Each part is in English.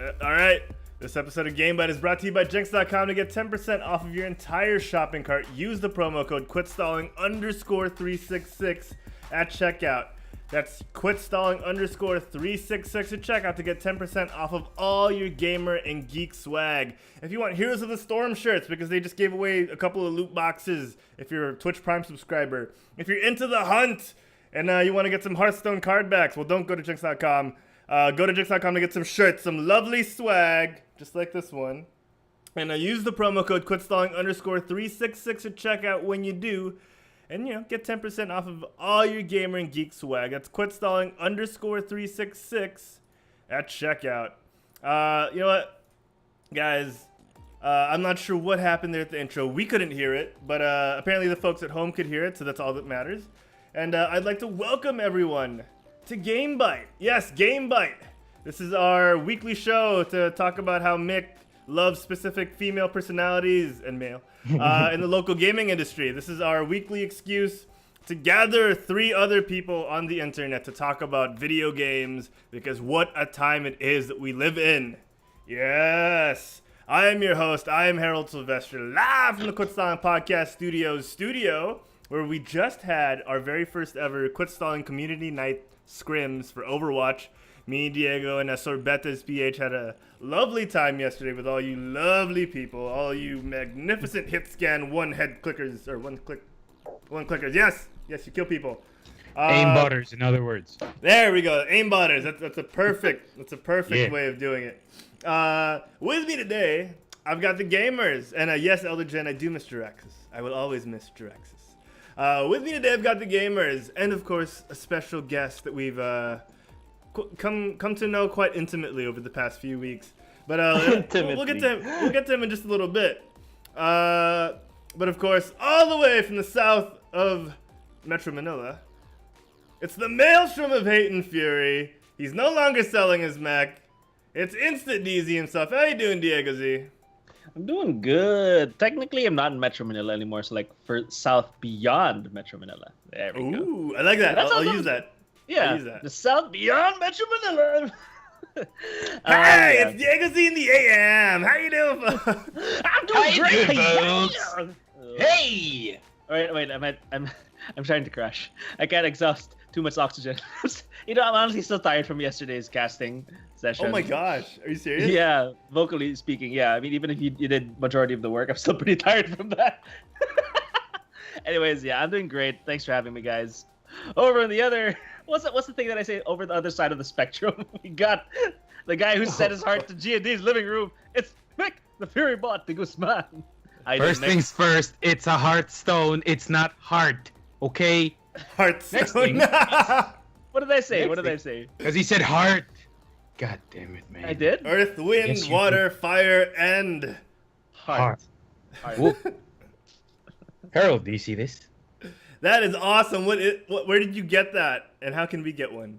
All right. This episode of GameByte is brought to you by Jinx.com. To get 10% off of your entire shopping cart, use the promo code QuitStalling_366 at checkout. That's QuitStalling_366 at checkout to get 10% off of all your gamer and geek swag. If you want Heroes of the Storm shirts, because they just gave away a couple of loot boxes if you're a Twitch Prime subscriber. If you're into the hunt and you want to get some Hearthstone card backs, well, don't go to Jinx.com. Go to Jinx.com to get some shirts, some lovely swag, just like this one. And use the promo code QuitStalling_366 at checkout when you do. And, get 10% off of all your gamer and geek swag. That's QuitStalling_366 at checkout. You know what, guys? I'm not sure what happened there at the intro. We couldn't hear it, but apparently the folks at home could hear it, so that's all that matters. And I'd like to welcome everyone to GameByte. Yes, GameByte. This is our weekly show to talk about how Mick loves specific female personalities and male in the local gaming industry. This is our weekly excuse to gather 3 other people on the internet to talk about video games, because what a time it is that we live in. Yes. I am your host. I am Herald Silvestre, live from the Quit Stalling Podcast studio, where we just had our very first ever Quit Stalling Community Night scrims for Overwatch. Me, Diego, and Sorbetes PH had a lovely time yesterday with all you lovely people, all you magnificent hit scan one clickers. Yes, you kill people. Aimbotters, in other words. There we go, aimbotters. That's a perfect way of doing it. With me today, I've got the gamers, and yes, Elder Jen, I do miss Jiraxis. I will always miss Jiraxis. With me today, I've got the gamers, and of course, a special guest that we've come to know quite intimately over the past few weeks. But we'll get to him in just a little bit. But of course, all the way from the south of Metro Manila, it's the maelstrom of hate and fury. He's no longer selling his mech. It's Instant DZ himself. How you doing, Diego Z? I'm doing good. Technically, I'm not in Metro Manila anymore, so like for south beyond Metro Manila. There we go. Ooh, I like that. I'll use that. Yeah, the south beyond Metro Manila. Hey, it's Diego Z in the AM. How you doing, folks? I'm doing great, folks. Hey. Wait. I'm trying to crash. I can't exhaust too much oxygen. I'm honestly still tired from yesterday's casting session. Oh my gosh, are you serious? Yeah, vocally speaking, yeah. I mean, even if you did majority of the work, I'm still pretty tired from that. Anyways, yeah, I'm doing great. Thanks for having me, guys. Over on the other, what's the thing that I say? Over the other side of the spectrum, we got the guy who set his heart to G&D's living room. It's Mick, the Fury Bot, DeGuzman. First things first, it's a Hearthstone. It's not heart, okay? Hearthstone. What did I say? Because he said heart. God damn it, man. I did? Earth, wind, Yes, water, fire, and Heart. Harold, do you see this? that is awesome. Where did you get that, and how can we get one?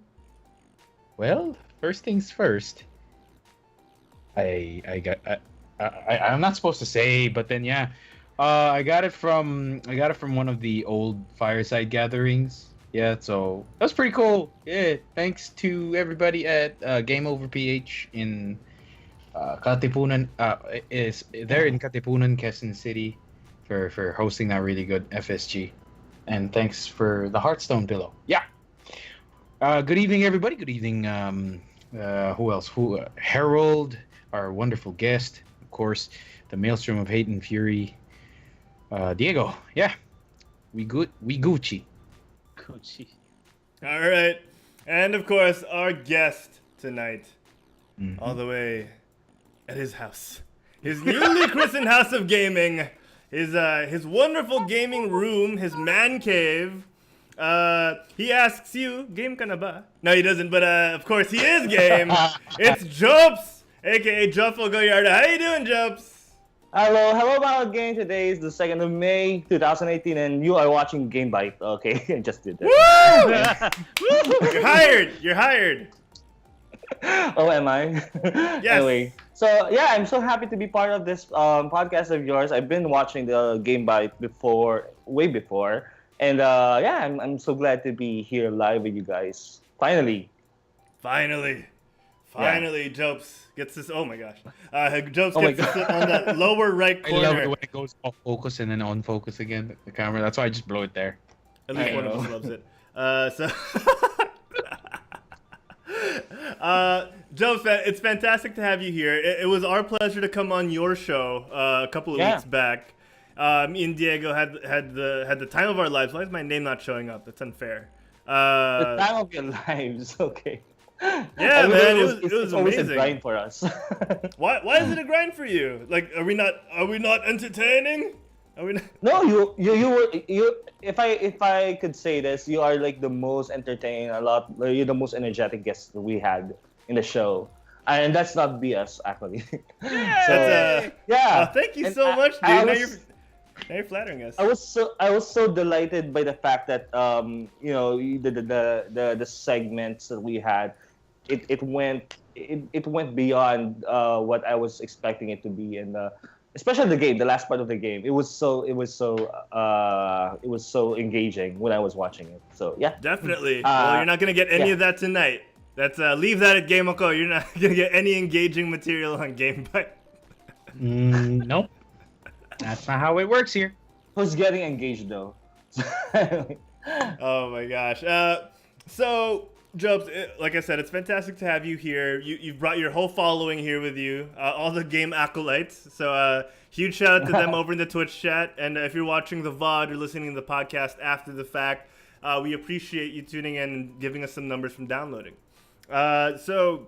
Well, first things first. I'm not supposed to say, but then yeah, I got it from one of the old fireside gatherings. Yeah, so that's pretty cool. Yeah, thanks to everybody at Game Over PH in Katipunan. They're in Katipunan, Quezon City, for hosting that really good FSG, and thanks for the Hearthstone pillow. Yeah. Good evening, everybody. Good evening. Who else? Herald, our wonderful guest, of course, the maelstrom of hate and fury. Diego. Yeah, we Gucci. Gucci. All right, and of course, our guest tonight, all the way at his house, his newly christened house of gaming, his wonderful gaming room, his man cave. He asks you, game ka na ba? No, he doesn't, but of course he is game. It's Jopes, aka Jopeful Goyarda. How you doing, Jopes? Hello about game. Today is the 2nd of May, 2018, and you are watching GameByte. Okay, I just did that. Woo! You're hired. Oh, am I? Yes. Anyway, so yeah, I'm so happy to be part of this podcast of yours. I've been watching the GameByte way before, and yeah, I'm so glad to be here live with you guys. Finally. Finally, Jopes gets this. Oh my gosh. Jopes Oh my gets to sit on that lower right I love it corner. when it goes off focus and then on focus again. The camera. That's why I just blow it there. At least I one of know. us loves it. Jopes, man, it's fantastic to have you here. It was our pleasure to come on your show a couple of weeks back. Me and Diego had the time of our lives. Why is my name not showing up? That's unfair. The time of your lives, okay. Yeah, I mean, man, it's it was always amazing. a grind for us. Why is it a grind for you? Like, are we not entertaining? Are we not? No, you were you. If I could say this, you are like the most entertaining. You're the most energetic guest that we had in the show, and that's not BS actually. That's, yeah. thank you And so much, dude. I Now was- you're flattering us. I was so delighted by the fact that the segments that we had, it went beyond what I was expecting it to be, and especially the last part of the game. It was so engaging when I was watching it. So yeah. Definitely. Well, you're not gonna get any of that tonight. That's leave that at Game Ako. You're not gonna get any engaging material on GameByte. Nope. That's not how it works here. Who's getting engaged though? Oh my gosh. So, Jopes, like I said, it's fantastic to have you here. You've brought your whole following here with you, all the game acolytes. So, huge shout out to them over in the Twitch chat. And if you're watching the VOD or listening to the podcast after the fact, we appreciate you tuning in and giving us some numbers from downloading. So,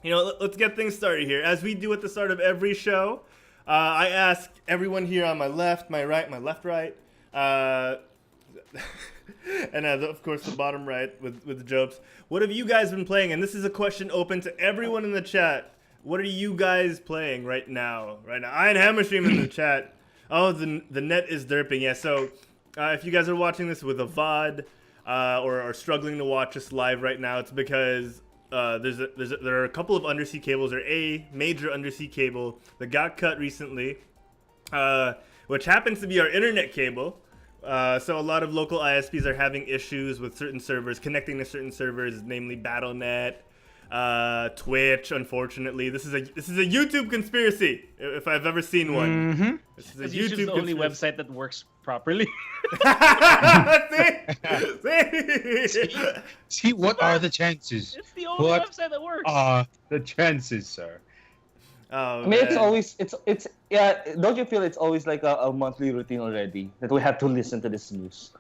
let's get things started here. As we do at the start of every show, I ask everyone here on my left, my right, my left, right, and of course the bottom right with Jopes. What have you guys been playing? And this is a question open to everyone in the chat. What are you guys playing right now? Iron Hammerstream in the chat. Oh, the net is derping. Yeah, so if you guys are watching this with a VOD or are struggling to watch us live right now, it's because there are a couple of undersea cables, or a major undersea cable that got cut recently, which happens to be our internet cable. So a lot of local ISPs are having issues with certain servers, connecting to certain servers, namely Battle.net, Twitch. Unfortunately, this is a YouTube conspiracy, if I've ever seen one. Mm-hmm. This is a Because YouTube YouTube's the only conspiracy. website that works properly. See, what are the chances? It's the only What website that works. The chances, sir? Oh, I mean, it's man. always it's yeah. Don't you feel it's always like a monthly routine already that we have to listen to this news?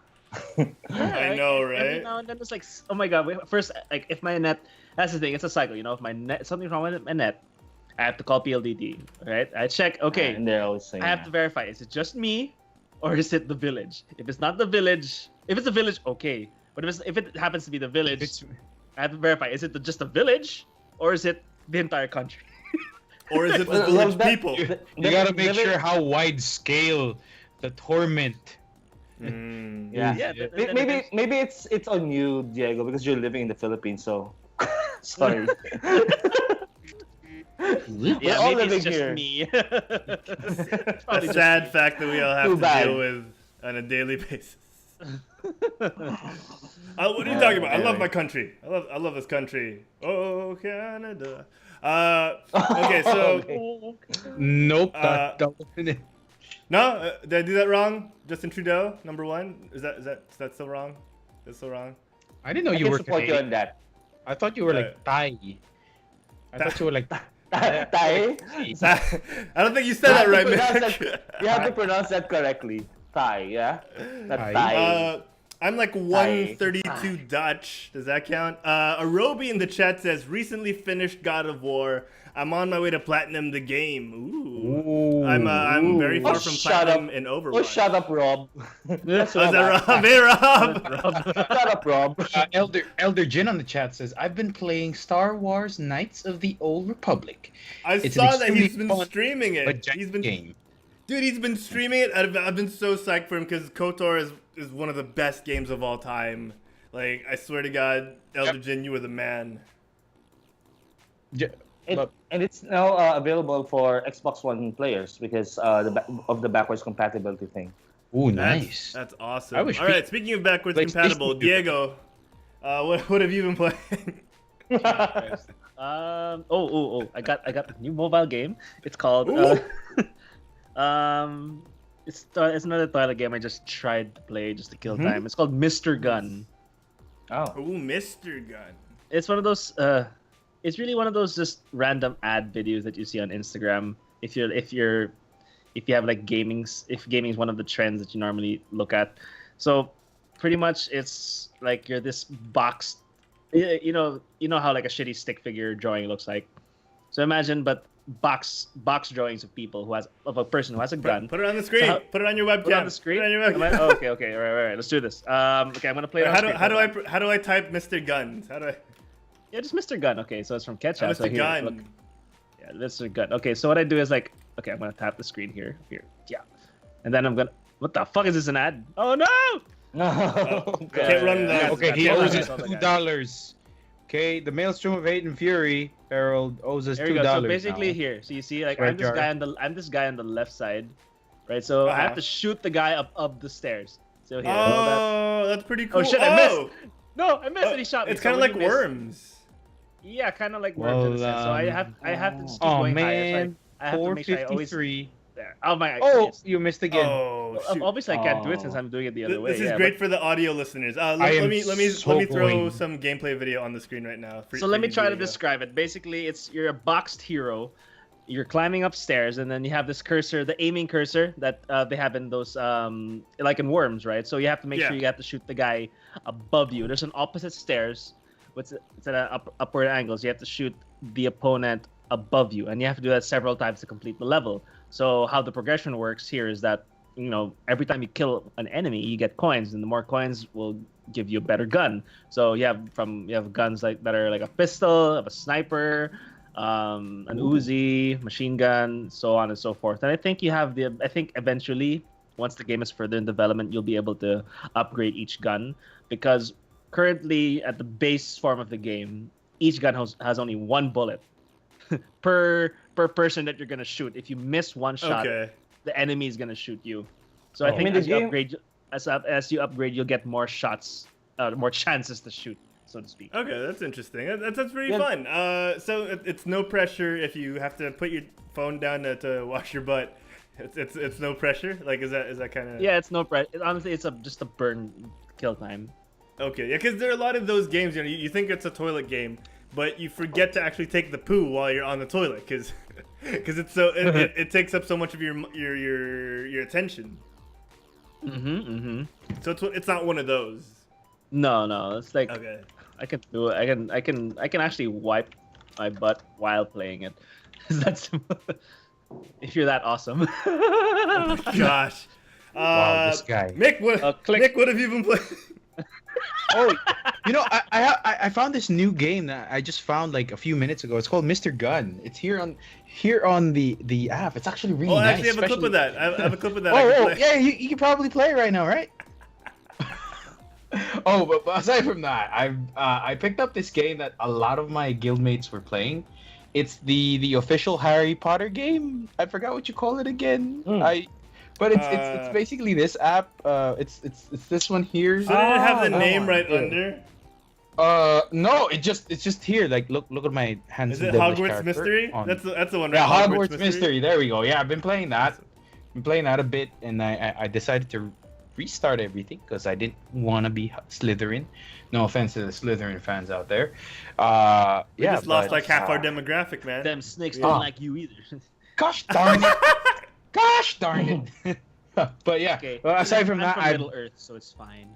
I know, Every right? now and then it's like, oh my god. First, like if my net, that's the thing. It's a cycle. If my net, something's wrong with my net, I have to call PLDT. Right? I check. Okay, And they're always saying I have to verify. Is it just me, or is it the village? If it's not the village, if it's the village, okay. But if it happens to be the village, It's, I have to verify. Is it just the village, or is it the entire country? Or is it the Well, village that- people? you gotta make sure how wide scale the torment. Mm. Yeah. Yeah, then Maybe it's on you, Diego, because you're living in the Philippines. So sorry. Yeah, all maybe living it's just here. me. A It's probably just sad me. fact that we all have Too to bad. deal with on a daily basis. What are you talking about? I love my country. I love this country. Oh, Canada. Okay, so Nope. Uh, that wasn't it. no, did I do that wrong? Justin Trudeau, number one. Is that still wrong? That's still wrong. I didn't know I you can were support you on Canadian. that. I thought you were like Thai. I thought you were like. Thai. I don't think you said that right, You have to pronounce man. You have to pronounce that correctly. Thai, yeah. Not Thai. Thai. I'm like 132 Dutch. Does that count? A Robbie in the chat says, recently finished God of War. I'm on my way to platinum the game. Ooh. I'm very far Oh, from shut platinum up. in Overwatch. Oh, shut up, Rob. That's Oh, is that Rob? Hey, Rob. Shut up, Rob. Elder Jin on the chat says, I've been playing Star Wars Knights of the Old Republic. I It's an saw that he's extremely been fun streaming it. But He's been game. Dude, he's been streaming it. I've been so psyched for him because KOTOR is one of the best games of all time. Like, I swear to God, Elder Jin, you were the man. And it's now available for Xbox One players because of the backwards compatibility thing. Ooh, That's- nice. That's awesome. I wish All right, speaking of backwards like, compatible, basically- Diego, what have you been playing? I got a new mobile game. It's called it's another toilet game I just tried to play just to kill time. It's called Mr. Gun. Oh. Ooh, Mr. Gun. It's one of those it's really one of those just random ad videos that you see on Instagram if you have like if gaming is one of the trends that you normally look at. So pretty much it's like you're this box, you know how like a shitty stick figure drawing looks like. So imagine, but box drawings of people of a person who has a gun. Put it on the screen. Put it on your webcam. Put it on the screen. Put it on your webcam. Okay, all right. Let's do this. Okay, I'm gonna play it on screen. How do I type Mr. Guns? How do I? Yeah, just Mr. Gun. Okay, so it's from Ketchup. Mr. Gun. Look. Yeah, Mr. Gun. Okay, so what I do is like, okay, I'm gonna tap the screen here, yeah, and then I'm gonna. What the fuck is this an ad? Oh no! Can't run that. Okay, he Can't owes run us that. $2. Okay, the Maelstrom of Hate and Fury, Herald, owes us There $2. you go. So basically, now. here, so you see, like, Right, I'm this guy on the left side, right? So I have to shoot the guy up the stairs. So here. That's pretty cool. Oh shit! I missed. No, I missed, and he shot me. It's kind of like Worms. Yeah, kind of like Worms in a sense. So I have to just keep Oh going higher. man, So I have to make sure I always 453. there. Oh my! Oh, you missed again. Oh, shoot. Obviously I can't do it since I'm doing it the other way. This is yeah, great for the audio listeners. Let me throw some gameplay video on the screen right now. So let me try to describe it. Basically, you're a boxed hero. You're climbing upstairs, and then you have this cursor, the aiming cursor that they have in those, like in Worms, right? So you have to make sure you have to shoot the guy above you. There's an opposite stairs. It's at an upward angle. So you have to shoot the opponent above you, and you have to do that several times to complete the level. So how the progression works here is that every time you kill an enemy, you get coins, and the more coins will give you a better gun. So you have guns that are like a pistol, a sniper, an Uzi, machine gun, so on and so forth. And I think eventually, once the game is further in development, you'll be able to upgrade each gun, because currently at the base form of the game, each gun has only one bullet per person that you're gonna shoot. If you miss one shot, the enemy is gonna shoot you. So I think as you upgrade, you'll get more shots, more chances to shoot, so to speak. Okay, that's interesting. That's pretty fun. So it's no pressure if you have to put your phone down to wash your butt. It's no pressure. Like is that kind of? Yeah, it's no pressure. Honestly, it's just a burn kill time. Okay, yeah, because there are a lot of those games. You think it's a toilet game, but you forget to actually take the poo while you're on the toilet, because it takes up so much of your attention. So it's not one of those. No, it's like Okay. I can do it. I can actually wipe my butt while playing it. That's if you're that awesome. Oh my gosh. Wow, this guy. Mick, what have you been playing? Oh, I found this new game that I just found like a few minutes ago. It's called Mr. Gun. It's here on the app. It's actually really nice. I actually have a clip of that. I have a clip of that. Yeah, you can probably play it right now, right? But aside from that, I picked up this game that a lot of my guildmates were playing. It's the official Harry Potter game. I forgot what you call it again. But it's basically this app. It's this one here. So did it have the name right under? No, it's just here. Like look at my hands. Is it Hogwarts Mystery? That's the one, right? Yeah, Hogwarts Mystery. There we go. Yeah, I've been playing that. A bit, and I decided to restart everything because I didn't want to be Slytherin. No offense to the Slytherin fans out there. We just lost like half our demographic, man. Them snakes don't like you either. Gosh darn it! Gosh darn it! But yeah, Okay. aside from I'm that, from I Middle Earth, so it's fine.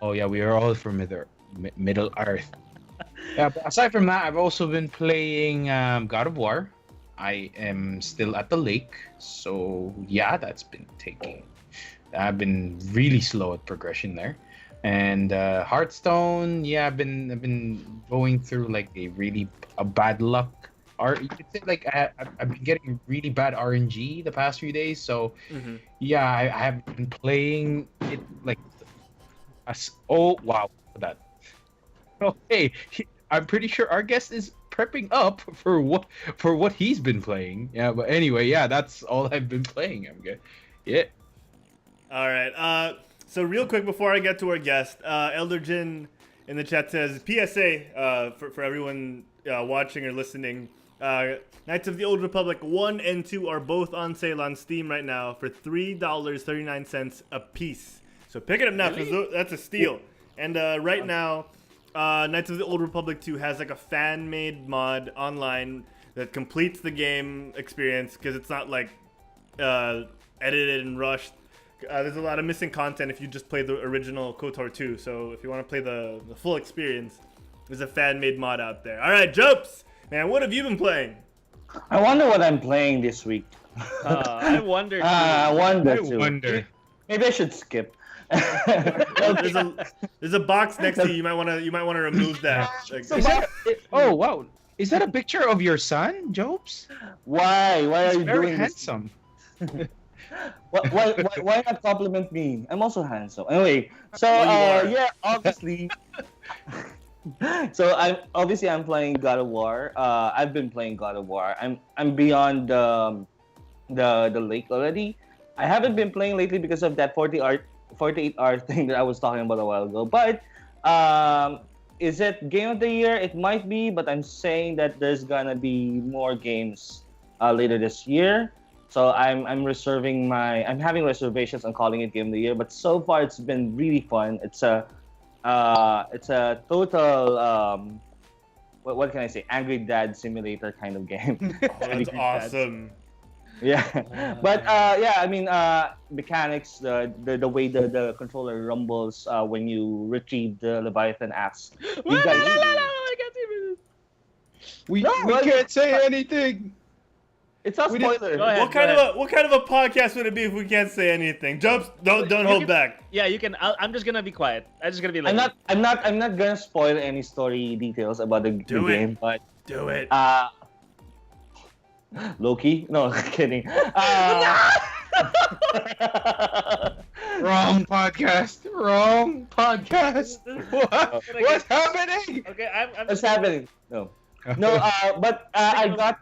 Oh yeah, we are all from Middle Earth. Yeah, but aside from that, I've also been playing God of War. I am still at the lake, so yeah, that's been taking. I've been really slow at progression there, and Hearthstone. Yeah, I've been going through like a bad luck. You could say like I've been getting really bad RNG the past few days. So yeah, I have been playing it like. Oh wow, that. Okay, I'm pretty sure our guest is prepping up for what he's been playing. Yeah, but anyway, yeah, that's all I've been playing. I'm good. Yeah. All right. So real quick before I get to our guest, Elderjin in the chat says PSA for everyone watching or listening, Knights of the Old Republic 1 and 2 are both on sale on Steam right now for $3.39 a piece. So pick it up now, because that's a steal. And right now, Knights of the Old Republic 2 has like a fan-made mod online that completes the game experience, because it's not like edited and rushed. There's a lot of missing content if you just play the original KOTOR 2. So if you want to play the full experience, there's a fan-made mod out there. All right, Jopes, man, what have you been playing? I wonder what I'm playing this week. I wonder. I wonder. Maybe I should skip. There's a box next to you. You might want to remove that. Oh wow, is that a picture of your son, Jopes? Why are you very doing handsome. Why not compliment me? I'm also handsome. Anyway, so yeah, obviously. So I'm playing God of War. I've been playing God of War. I'm beyond the lake already. I haven't been playing lately because of that 48-hour thing that I was talking about a while ago. But is it Game of the Year? It might be, but I'm saying that there's gonna be more games later this year. So I'm having reservations on calling it Game of the Year. But so far it's been really fun. It's a total what can I say? Angry Dad Simulator kind of game. Oh, that's awesome. Yeah, but I mean, mechanics, the way the controller rumbles when you retrieve the Leviathan axe. We can't say anything. It's a spoiler. What kind of a podcast would it be if we can't say anything? Jopes, don't hold back. Yeah, you can. I'm just gonna be quiet. I'm just gonna be like. I'm not gonna spoil any story details about the game, but do it. Loki? No, kidding. Wrong podcast. What's happening? Okay, What's happening? No, but I got.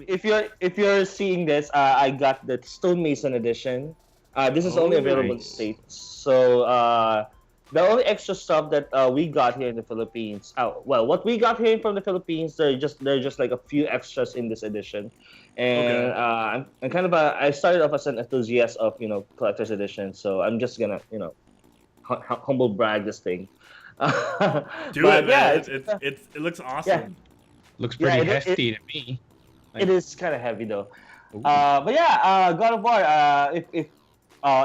If you're seeing this, I got the Stonemason edition. This is only available in States. So the only extra stuff that we got here in the Philippines. What we got here from the Philippines, they're just like a few extras in this edition. And I'm kind of I started off as an enthusiast of collector's edition, so I'm just gonna humble brag this thing. Do it, man. Yeah, it looks awesome. Yeah. Looks pretty hefty to me. It is kind of heavy though. But yeah, God of War.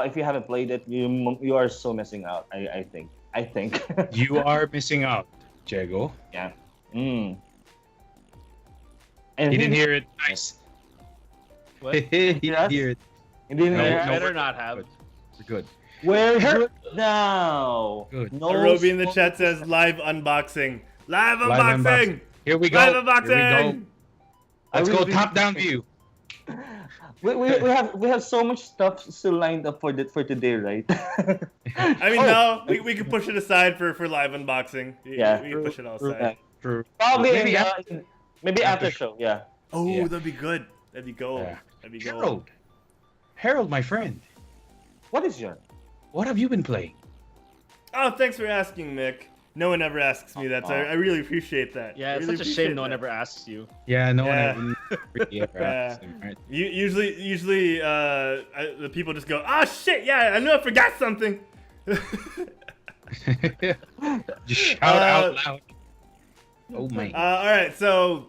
If you haven't played it, you are so missing out. I think. You are missing out, Diego. Yeah. And he didn't hear it. Nice. What? He didn't hear it. Better not have. We're good. We're good now. Good. No Robbie in the chat says live unboxing. Live unboxing. Here we go. Live unboxing. Let's go top down view. We have so much stuff still lined up for today, right? I mean, no, we can push it aside for live unbaxing. Yeah, we can push it all aside. True. Probably maybe after show. Yeah. Oh, Yeah. that'd be good. That'd be gold. Yeah. That'd be gold. Harold, my friend. What is your? What have you been playing? Oh, thanks for asking, Mick. No one ever asks me that, so I really appreciate that. Yeah, it's really such a shame no one ever asks you. Yeah, no Yeah. one really ever asked him, right? Usually, the people just go, "Oh shit, yeah, I knew I forgot something." Just shout out loud. Oh my. All right, so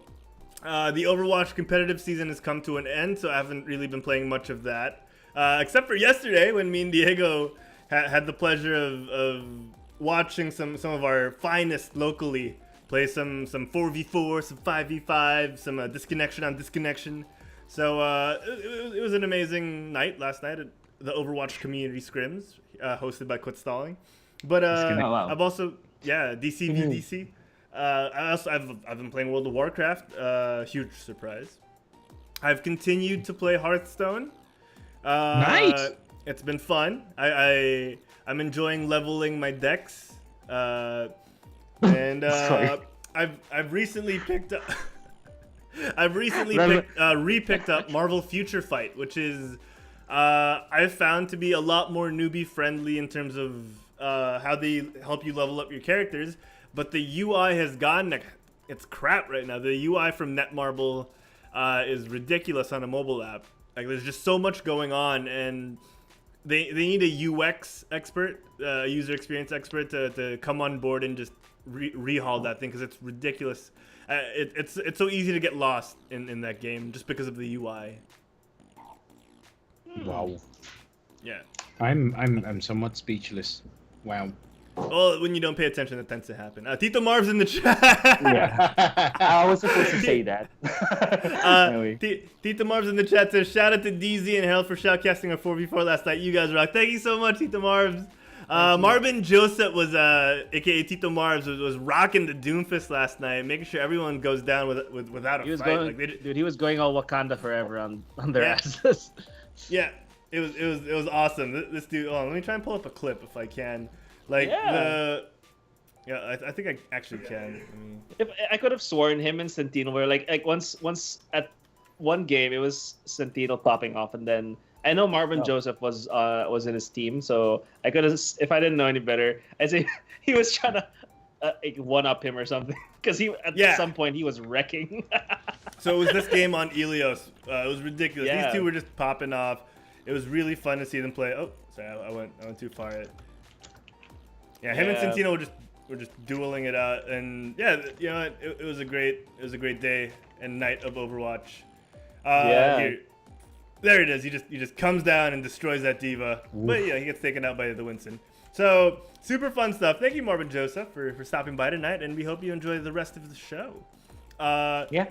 the Overwatch competitive season has come to an end, so I haven't really been playing much of that, except for yesterday when me and Diego had the pleasure of watching some of our finest locally play some 4v4, some 5v5, some disconnection on disconnection. So it was an amazing night last night at the Overwatch community scrims, hosted by Quit Stalling. But I've also DC v DC. I've been playing World of Warcraft. Huge surprise. I've continued to play Hearthstone. Nice. It's been fun. I'm enjoying leveling my decks, and I've recently picked up repicked up Marvel Future Fight, which is I've found to be a lot more newbie friendly in terms of how they help you level up your characters, but the UI has gotten it's crap right now. The UI from Netmarble is ridiculous on a mobile app. Like there's just so much going on, and they need a UX expert, user experience expert, to come on board and just rehaul that thing because it's ridiculous. It's so easy to get lost in that game just because of the UI. Wow. Yeah. I'm somewhat speechless. Wow. Well, when you don't pay attention, that tends to happen. Tito Marv's in the chat. Yeah. I was supposed to say that. Anyway. Tito Marv's in the chat says, shout out to DZ and Herald for shoutcasting our 4v4 last night. You guys rock. Thank you so much, Tito Marv's. Marvin Joseph was, aka Tito Marv's, was rocking the Doomfist last night, making sure everyone goes down without a fight. Dude, he was going all Wakanda forever on their asses. Yeah, it was awesome. This dude. Oh, let me try and pull up a clip if I can. Like I think I actually can. If I could have sworn him and Santino were like once at one game it was Santino popping off, and then I know Marvin Joseph was in his team, so I could have, if I didn't know any better, I'd say he was trying to one up him or something because at some point he was wrecking. So it was this game on Ilios. It was ridiculous. Yeah. These two were just popping off. It was really fun to see them play. Oh, sorry, I went too far. Yeah, him and Santino were just dueling it out, and you know, it was a great day and night of Overwatch. Here, there it is. He just comes down and destroys that diva. Oof. But yeah, he gets taken out by the Winston. So super fun stuff. Thank you, Marvin Joseph, for stopping by tonight, and we hope you enjoy the rest of the show.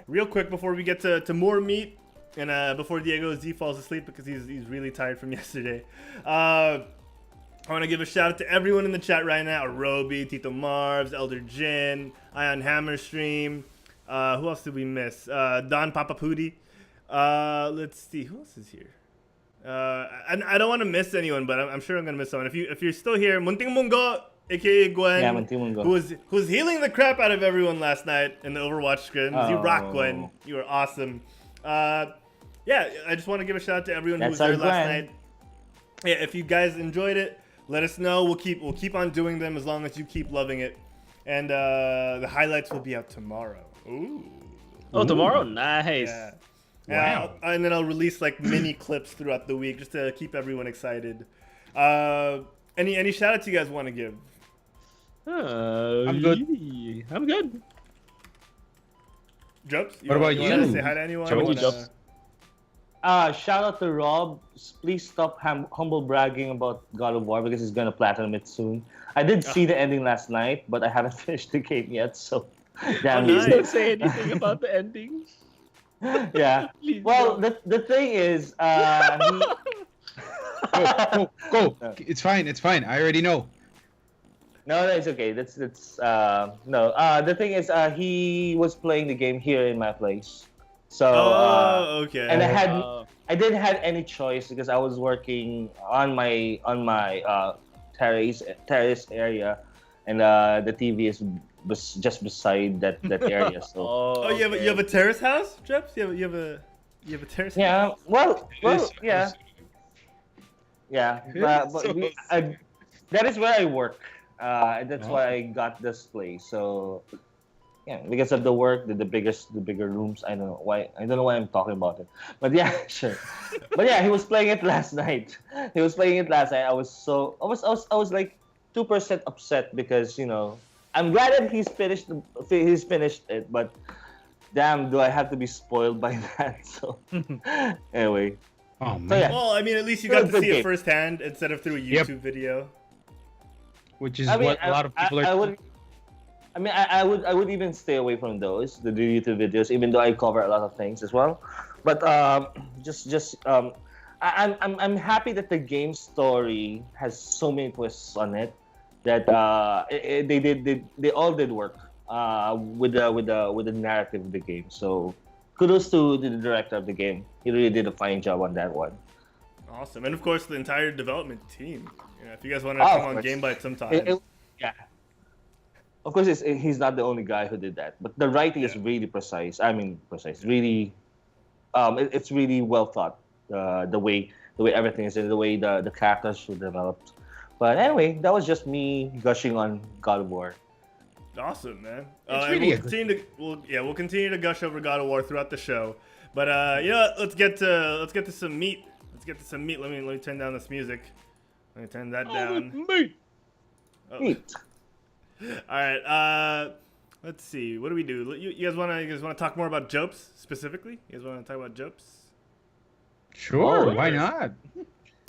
Real quick before we get to more meat, and before Diego Z falls asleep because he's really tired from yesterday. I want to give a shout out to everyone in the chat right now: Robbie, Tito Marvs, Elder Jin, Ion Hammerstream. Who else did we miss? Don Papapudi. Let's see, who else is here? I don't want to miss anyone, but I'm sure I'm gonna miss someone. If you're still here, Munting Mungo, aka Gwen, who's healing the crap out of everyone last night in the Overwatch scrims. You rock, Gwen. You were awesome. I just want to give a shout out to everyone who was there last night. Yeah, if you guys enjoyed it, let us know. We'll keep on doing them as long as you keep loving it. And the highlights will be out tomorrow. Ooh. Oh, tomorrow? Nice. Yeah. Wow. And then I'll release like mini clips throughout the week just to keep everyone excited. Any shout outs you guys want to give? I'm good. I'm good. Jopes? What about you? Want to say hi to anyone? Jopes? Shout out to Rob. Please stop humble bragging about God of War because he's gonna platinum it soon. I did see the ending last night, but I haven't finished the game yet, so damn. Please don't say anything about the ending. Yeah. Well, the thing is, Go. It's fine. I already know. No, it's okay. That's no. The thing is, he was playing the game here in my place. So okay. And I didn't have any choice because I was working on my terrace area, and the TV is just beside that area. So you have a terrace house, Jeps? You have a terrace house? Yeah. Well, yeah. Yeah, but that is where I work. That's why I got this place. So yeah, because of the work, the bigger rooms. I don't know why I'm talking about it. But yeah, sure. But yeah, he was playing it last night. I was like 2% upset because, you know, I'm glad that he's finished it, but damn, do I have to be spoiled by that? So anyway. Oh man. So, yeah. Well, I mean, at least you got to see it firsthand instead of through a YouTube video. Which is what a lot of people are. I would even stay away from the YouTube videos, even though I cover a lot of things as well. But I'm happy that the game story has so many twists on it that they all did work with the narrative of the game. So kudos to the director of the game. He really did a fine job on that one. Awesome, and of course the entire development team. Yeah, if you guys want to come on GameByte sometime. Yeah. Of course, he's not the only guy who did that, but the writing is really precise. Really, it's really well thought. The way everything is, and the way the characters were developed. But anyway, that was just me gushing on God of War. Awesome, man. It's And really we'll a good continue to we'll continue to gush over God of War throughout the show. But you know what? Let's get to some meat. Let me turn down this music. Let me turn that down. Oh. Meat. All right. Let's see. What do we do? You guys wanna talk more about Jopes specifically? You guys wanna talk about Jopes? Sure, Oh, why yes. not?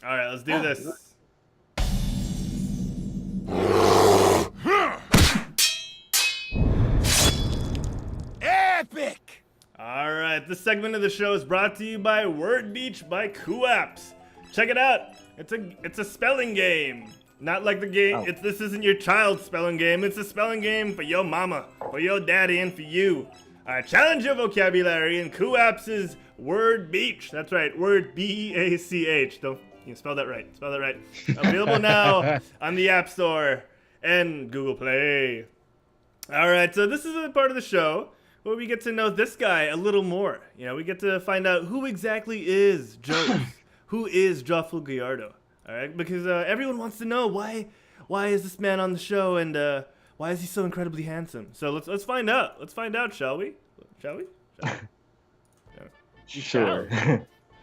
All right. Let's do this. Epic! All right, this segment of the show is brought to you by Word Beach by Apps. Check it out. It's a spelling game. Not like the game. Oh. This isn't your child's spelling game. It's a spelling game for your mama, for your daddy, and for you. All right, challenge your vocabulary in Apps' Word Beach. That's right, Word B-E-A-C-H. Don't spell that right. Spell that right. Available now on the App Store and Google Play. All right, so this is a part of the show where we get to know this guy a little more. You know, we get to find out who exactly is Jopes, who is Joffel Gallardo. All right, because everyone wants to know why is this man on the show and why is he so incredibly handsome? So let's find out. Let's find out, shall we? Shall we? Sure.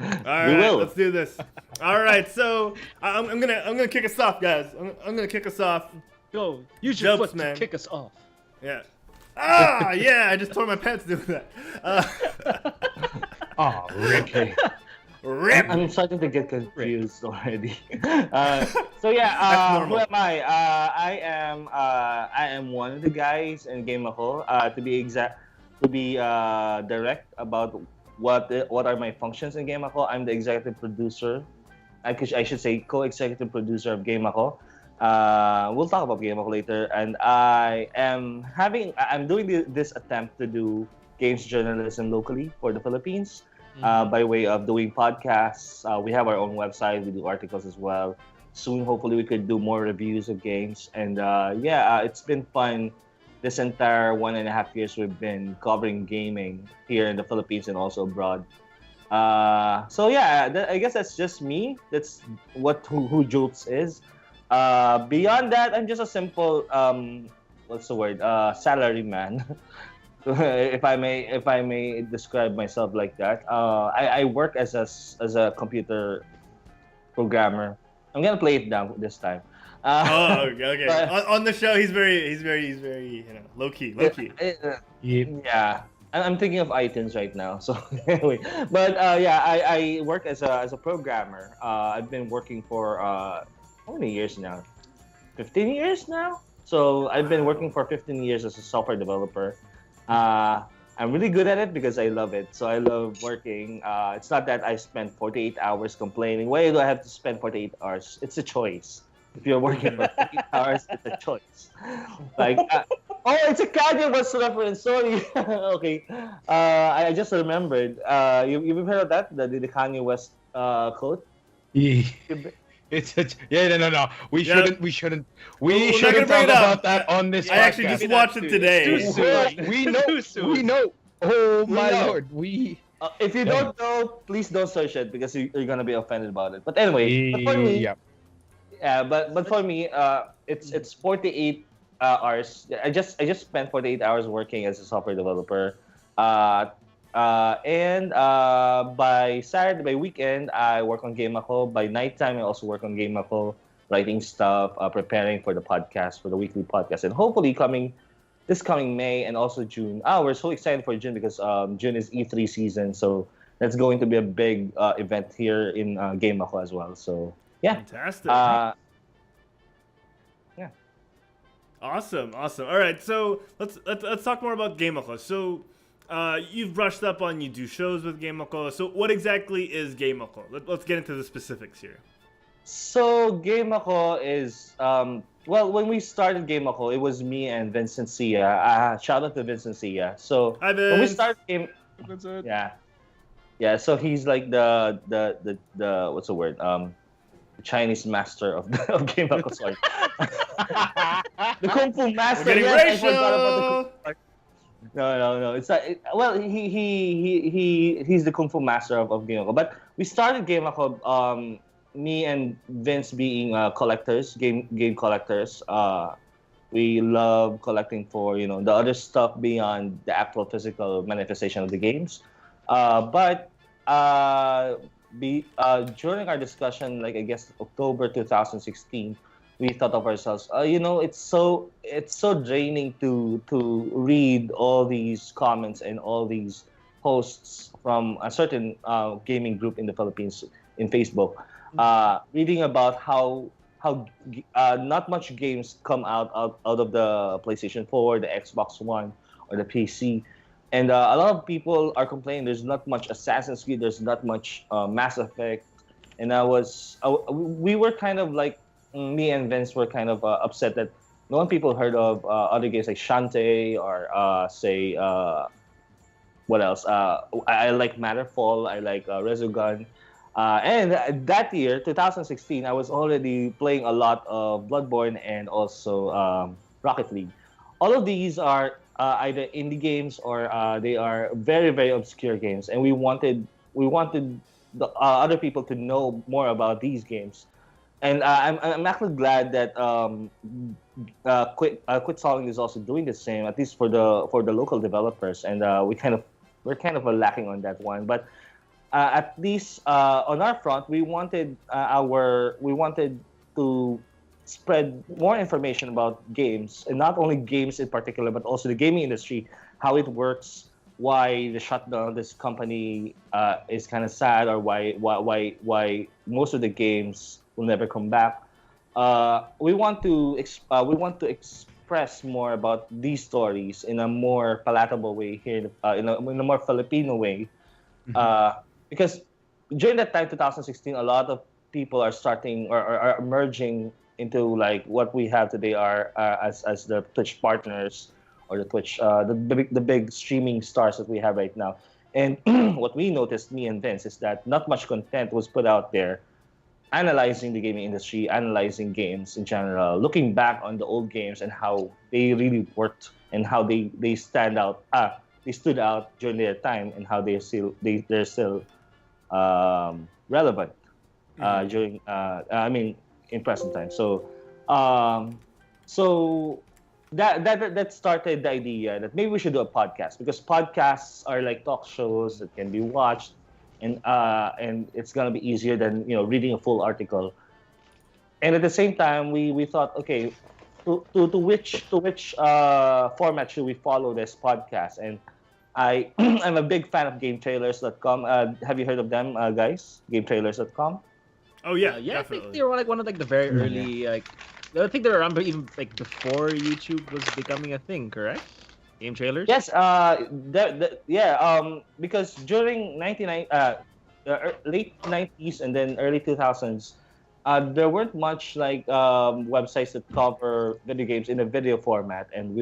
All right, will. let's do this. All right, so I'm gonna kick us off, guys. I'm gonna kick us off. Go. Use your Jopes, foot man. to kick us off. Yeah. Ah, yeah, I just tore my pants doing that. Oh, Rick. Rip. I'm starting to get confused already. So That's yeah, normal. who am I? I am one of the guys in Game Ako. To be direct about what are my functions in Game Ako. I'm the executive producer. I should say co-executive producer of Game Ako. We'll talk about Game Ako later, and I'm doing this attempt to do games journalism locally for the Philippines. By way of doing podcasts. We have our own website. We do articles as well. Soon, hopefully, we could do more reviews of games. And it's been fun. This entire 1.5 years we've been covering gaming here in the Philippines and also abroad. I guess that's just me. That's who Jopes is. Beyond that, I'm just a simple salary man. if I may describe myself like that. I work as a computer programmer. I'm gonna play it down this time. Okay. But- On the show, he's very low key. Yeah, I'm thinking of iTunes right now. So anyway, but I work as a programmer. I've been working for how many years now? 15 years now. So I've been working for 15 years as a software developer. I'm really good at it because I love it. So I love working. It's not that I spend 48 hours complaining. Why do I have to spend 48 hours? It's a choice. If you're working for 48 hours, it's a choice. Like, it's a Kanye West reference. Sorry. Okay. I just remembered. You've heard of that? The Kanye West quote? Yeah. No. We shouldn't not gonna talk bring it up. about that on this I actually podcast. just watched it today. Too soon. We know. Too soon. We know. Oh my know. lord. We. If you don't know, please don't search it because you're gonna be offended about it. But anyway, for me, Yeah. but for me, it's 48 hours. I just spent 48 hours working as a software developer. By Saturday, by weekend, I work on Game Ako. By nighttime, I also work on Game Ako, writing stuff, preparing for the podcast, for the weekly podcast, and hopefully this coming May and also June. We're so excited for June because June is E3 season, so that's going to be a big event here in Game Ako as well. So yeah, Fantastic. yeah. Awesome. All right, so let's talk more about Game Ako. So you've brushed up on you do shows with Game Ako. So what exactly is Game Ako? Let's get into the specifics here. So Game Ako is when we started Game Ako, it was me and Vincent Sia. Shout out to Vincent Sia. So Hi, when we Vince. started Game, yeah. So he's like the what's the word? The Chinese master of Game Ako. Sorry, the Kung Fu master. We're getting Yes, I forgot about the racial. Kung Fu. No. It's not. He's the Kung Fu master of Game Ako. But we started Game Ako. Me and Vince being collectors, game collectors. We love collecting for the other stuff beyond the actual physical manifestation of the games. But during our discussion, like I guess October 2016, we thought of ourselves, it's so draining to read all these comments and all these posts from a certain gaming group in the Philippines in Facebook, reading about how not much games come out of the PlayStation 4, the Xbox One, or the PC. And a lot of people are complaining there's not much Assassin's Creed, there's not much Mass Effect. And we were kind of like, me and Vince were kind of upset that no one people heard of other games like Shantae or say, what else? I like Matterfall, I like Resogun. And that year, 2016, I was already playing a lot of Bloodborne and also Rocket League. All of these are either indie games or they are very, very obscure games, and we wanted the other people to know more about these games. And I'm actually glad that Quit Solving is also doing the same, at least for the local developers. And we're kind of lacking on that one, but. At least on our front, we wanted to spread more information about games, and not only games in particular, but also the gaming industry, how it works, why the shutdown of this company is kind of sad, or why most of the games will never come back. We want to express more about these stories in a more palatable way here, in a more Filipino way. Mhm. Because during that time, 2016, a lot of people are starting or are merging into like what we have today are as the Twitch partners, or the Twitch the big streaming stars that we have right now. And what we noticed, me and Vince, is that not much content was put out there analyzing the gaming industry, analyzing games in general, looking back on the old games and how they really worked and how they stand out. They stood out during their time, and how they're still relevant during in present time. So that started the idea that maybe we should do a podcast, because podcasts are like talk shows that can be watched, and it's gonna be easier than reading a full article. And at the same time, we thought, okay, to which format should we follow this podcast? And I'm a big fan of GameTrailers.com. Have you heard of them, guys? GameTrailers.com. Oh yeah, Yeah, I definitely. think they were like one of like the very early I think they were around even like before YouTube was becoming a thing, correct? Game trailers. Yes. Because during late 90s and then early 2000s, there weren't much like websites that cover video games in a video format, and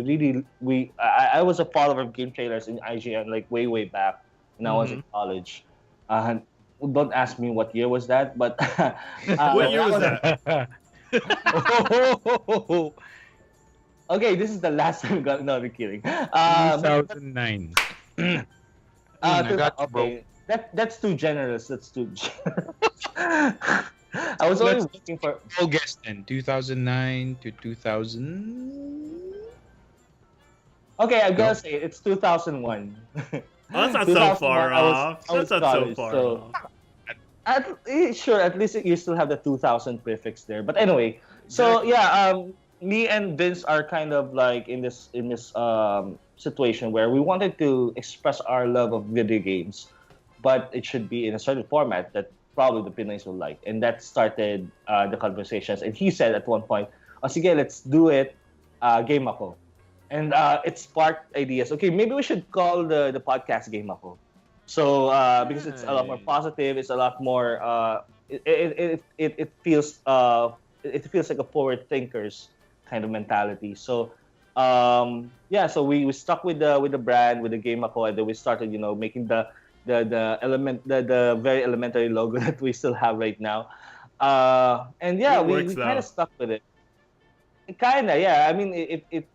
I was a follower of Game Trailers in IGN like way back when I was in college. Don't ask me what year was that, but What year was that? Okay, this is the last time we got. No, I'm kidding. 2009. I got you, bro. Okay, that's too generous. That's too generous. I was only looking for. I'll guess then. 2009 to 2000. Okay, I'm gonna say it's 2001. Oh, that's not so far off. I was That's not so college, far so- off. Sure, at least you still have the 2000 prefix there. But anyway, so yeah, me and Vince are kind of like in this situation where we wanted to express our love of video games, but it should be in a certain format that probably the Pinoys will like, and that started the conversations. And he said at one point, "Oh, sige, let's do it, Game Ako," and it sparked ideas. Okay, maybe we should call the podcast Game Ako. So because it's a lot more positive, it's a lot more. It feels like a forward thinkers kind of mentality. So so we stuck with the brand, with the Game Ako, and then we started making the very elementary logo that we still have right now. And yeah, It we works, kind though. of stuck with it. Kinda, yeah. I mean, it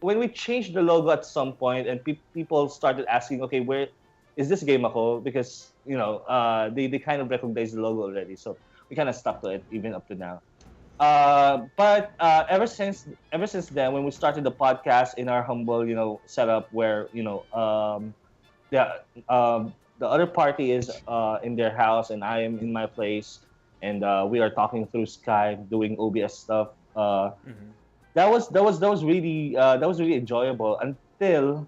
when we changed the logo at some point, and people started asking, okay, where is this Game Ako? Because they kind of recognize the logo already, so we kind of stuck to it even up to now. But ever since then, when we started the podcast in our humble, setup where the the other party is in their house and I am in my place, and we are talking through Skype, doing OBS stuff. Mhm. That was really enjoyable until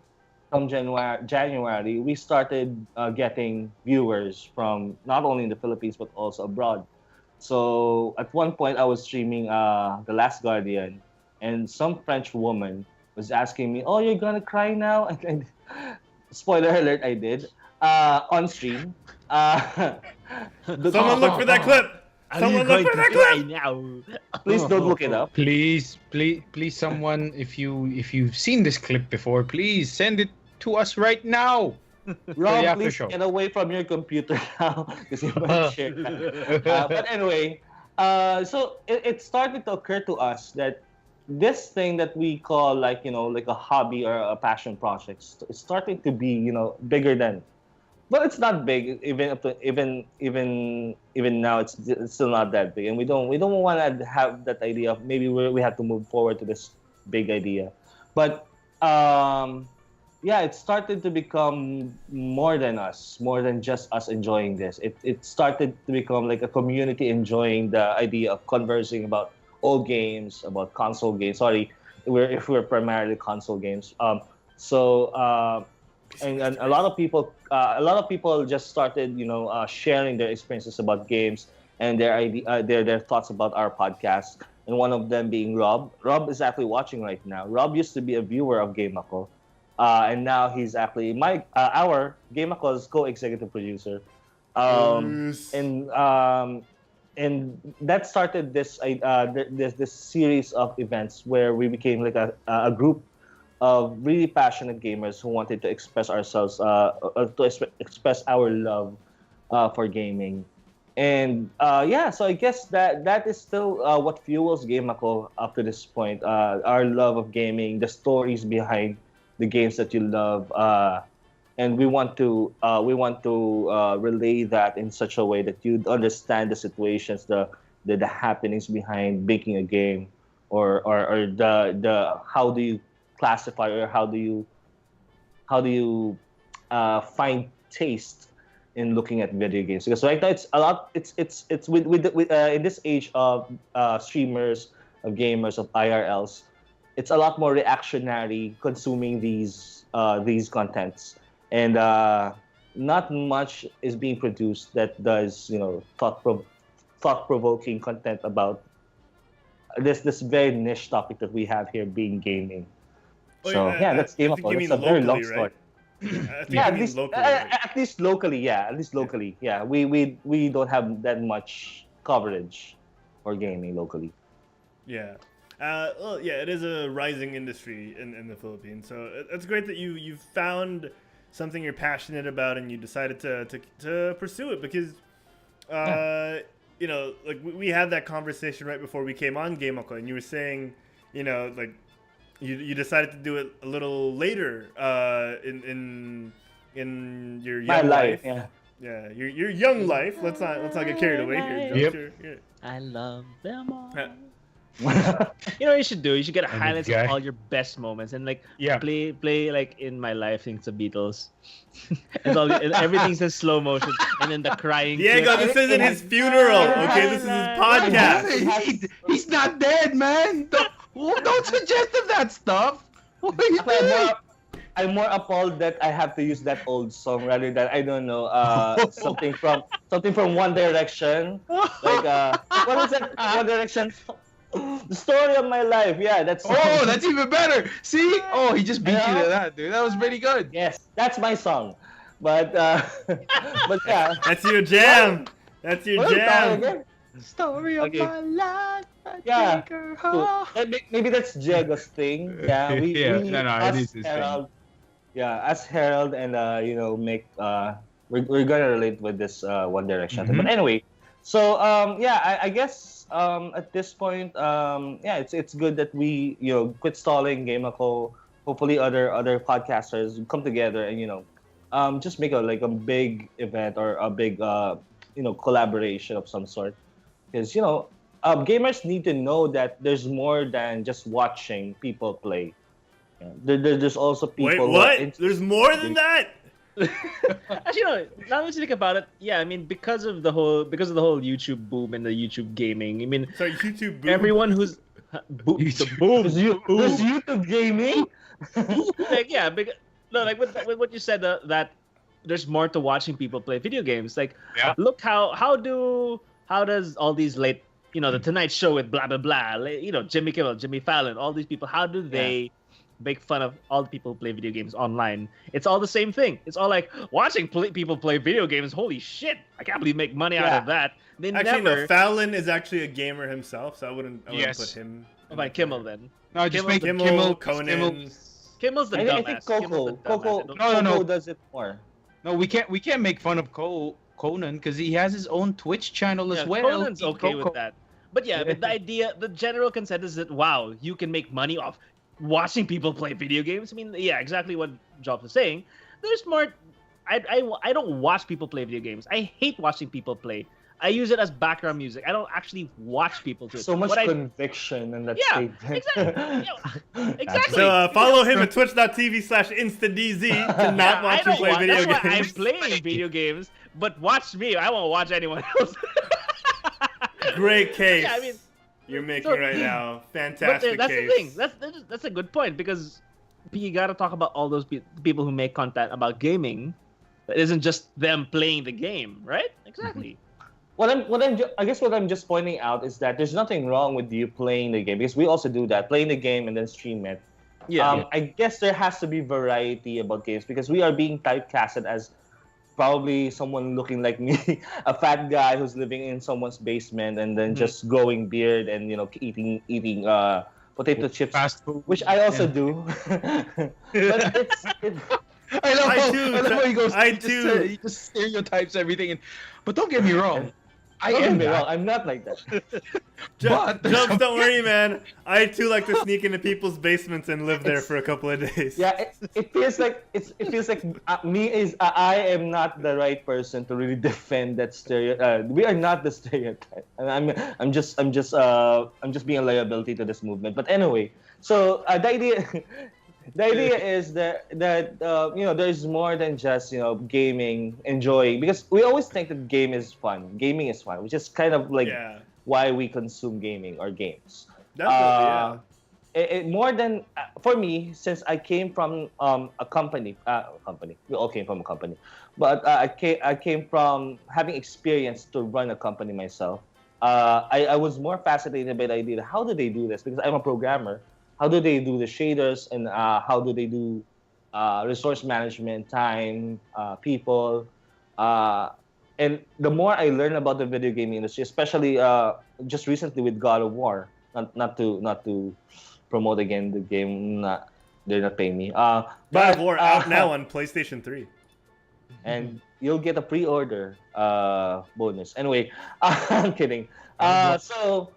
from January we started getting viewers from not only in the Philippines but also abroad. So at one point I was streaming The Last Guardian, and some French woman was asking me, "Oh, you're gonna cry now?" And spoiler alert, I did on stream. Uh, Someone look for that clip. Someone look for that clip. now? Please don't look it up. Please, someone, if you've seen this clip before, please send it to us right now. Rob, the after please show. get away from your computer now because you might share that. But anyway, so it started to occur to us that this thing that we call like a hobby or a passion project is starting to be bigger than. But it's not big even up to even now. It's still not that big, and we don't want to have that idea of maybe we have to move forward to this big idea. But yeah, it started to become more than us, more than just us enjoying this. It started to become like a community enjoying the idea of conversing about old games, about console games. Sorry, if we're primarily console games. So and a lot of people just started sharing their experiences about games and their thoughts about our podcast. And one of them being Rob. Rob is actually watching right now. Rob used to be a viewer of Game Ako. And now he's actually our Game Ako's co-executive producer, Yes. and that started this series of events where we became like a group of really passionate gamers who wanted to express ourselves, express our love for gaming. And yeah, so I guess that is still what fuels Game Ako up to this point. Our love of gaming, the stories behind the games that you love, and we want to relay that in such a way that you understand the situations, the happenings behind making a game, or the how do you classify, or how do you find taste in looking at video games. Because right now it's a lot. It's with in this age of streamers, of gamers, of IRLs, it's a lot more reactionary consuming these contents, and not much is being produced that does thought provoking content about this very niche topic that we have here, being gaming. Oh, So yeah, that's Game I of think you Thrones. mean It's a very long locally, story. right? I think Yeah, you mean locally. right? at least locally, yeah. At least locally, yeah. We don't have that much coverage for gaming locally. Yeah. Well, yeah, it is a rising industry in the Philippines. So it's great that you found something you're passionate about and you decided to pursue it, because like we had that conversation right before we came on Game Ako, and you were saying, like you decided to do it a little later in your My young life, life. yeah. Yeah, your young life. Let's not get carried away here. Yep. You're- I love them all. Yeah. You know what you should do? You should get I'm a highlights guy. of all your best moments and like Yeah. play like In My Life, things the Beatles. And everything's in slow motion, and then the crying. Diego, clip. this isn't his funeral. Okay, this is his podcast. He's not dead, man. Don't suggest him that stuff. What are you doing? I'm more appalled that I have to use that old song rather than, I don't know, something from One Direction. Like what is that One Direction? The Story of My Life. Yeah, that's. Oh, that's even better. See? Oh, he just beat you to that, dude. That was pretty good. Yes, that's my song. But but yeah. That's your jam. That's your What am I talking jam. again? Story of Okay. my life. I Yeah. take her So, home. maybe that's Diego's thing. Yeah, we No, it us is his thing. Herald, yeah, as Herald and Mick, we're gonna relate with this One Direction. Mhm. But anyway, so yeah, I guess at this point, yeah, it's good that we quit stalling Game Ako. Hopefully, other podcasters come together and just make a big event or a big collaboration of some sort. Because gamers need to know that there's more than just watching people play. Yeah. There's also people. Wait, who are what? There's more than that? Actually, no. Now that you think about it, yeah, I mean, because of the whole YouTube boom and the YouTube gaming, I mean, Sorry, YouTube boom. everyone who's boom, the boom, There's YouTube gaming. like yeah, like with what you said that there's more to watching people play video games. Like, Yeah. look how does all these late, the Tonight Show with blah blah blah, Jimmy Kimmel, Jimmy Fallon, all these people, how do they make fun of all the people who play video games online? It's all the same thing. It's all like watching people play video games. Holy shit! I can't believe make money out of that. They Actually, never. no. Fallon is actually a gamer himself, so I wouldn't Yes. put him. Oh, by Kimmel then. No, just make Kimmel, Conan. Kimmel's the I dumbass. think Kimmel's the Coco dumbass. No. does it more. No, we can't make fun of Conan because he has his own Twitch channel as well. Conan's okay Coco. with that. But yeah, but the general consensus is that wow, you can make money off watching people play video games. I mean, yeah, exactly what Jobs is saying. There's more. I don't watch people play video games. I hate watching people play. I use it as background music. I don't actually watch people do it. So much What conviction in that Yeah, statement. exactly. So follow him at twitch.tv/instadz to not watch him play video that's why I'm games. playing video games, but watch me. I won't watch anyone else. Great case. Yeah, I mean, you're making so- right now. but Fantastic that's case. the thing. That's a good point because you gotta talk about all those people who make content about gaming. It isn't just them playing the game, right? Exactly. I guess what I'm just pointing out is that there's nothing wrong with you playing the game because we also do that, playing the game and then stream it. Yeah. I guess there has to be variety about games because we are being typecasted as probably someone looking like me, a fat guy who's living in someone's basement and then just growing beard and eating potato chips, Fast food. which I also do. But I love I how, too, I love how he goes. I he just, too. he just stereotypes everything. But don't get me wrong, I don't get am me wrong, that. I'm not like that. But there's Jokes, some- don't worry, man. I too like to sneak into people's basements and live there for a couple of days. Yeah, it feels like I am not the right person to really defend that stereotype. We are not the stereotype, and I'm just being a liability to this movement. But anyway, so the idea is that there's more than just gaming, enjoying, because we always think that gaming is fun, which is kind of like Yeah. why we consume gaming or games. Definitely, It more than for me, since I came from a company. We all came from a company, but I came from having experience to run a company myself. I was more fascinated by the idea. How do they do this? Because I'm a programmer. How do they do the shaders and how do they do resource management, time, people? And the more I learn about the video game industry, especially just recently with God of War, not to promote again the game, they're not paying me. God of War out now on PlayStation 3. And you'll get a pre-order bonus. Anyway, I'm kidding. So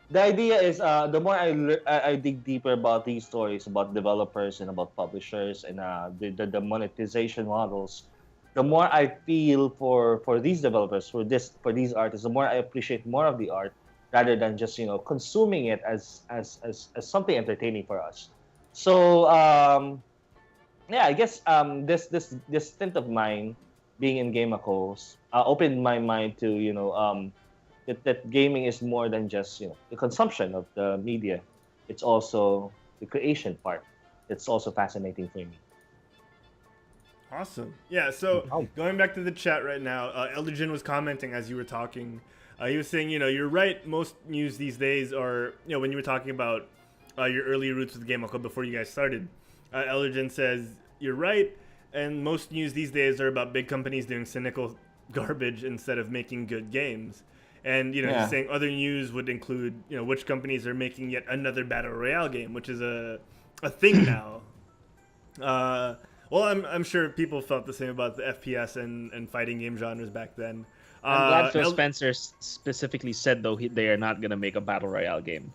the idea is the more I dig deeper about these stories about developers and about publishers and the monetization models, the more I feel for these developers, for these artists, the more I appreciate more of the art rather than just consuming it as something entertaining for us. So yeah, I guess this stint of mine being in Game Ako opened my mind to that gaming is more than just the consumption of the media. It's also the creation part. It's also fascinating for me. Awesome. Yeah, so going back to the chat right now, Elderjin was commenting as you were talking. He was saying, you're right, most news these days are, when you were talking about your early roots with Game Ako before you guys started, Elderjin says, you're right, and most news these days are about big companies doing cynical garbage instead of making good games. And, he's saying other news would include, which companies are making yet another Battle Royale game, which is a thing now. Well, I'm sure people felt the same about the FPS and fighting game genres back then. I'm glad Phil Spencer specifically said, though, they are not going to make a Battle Royale game.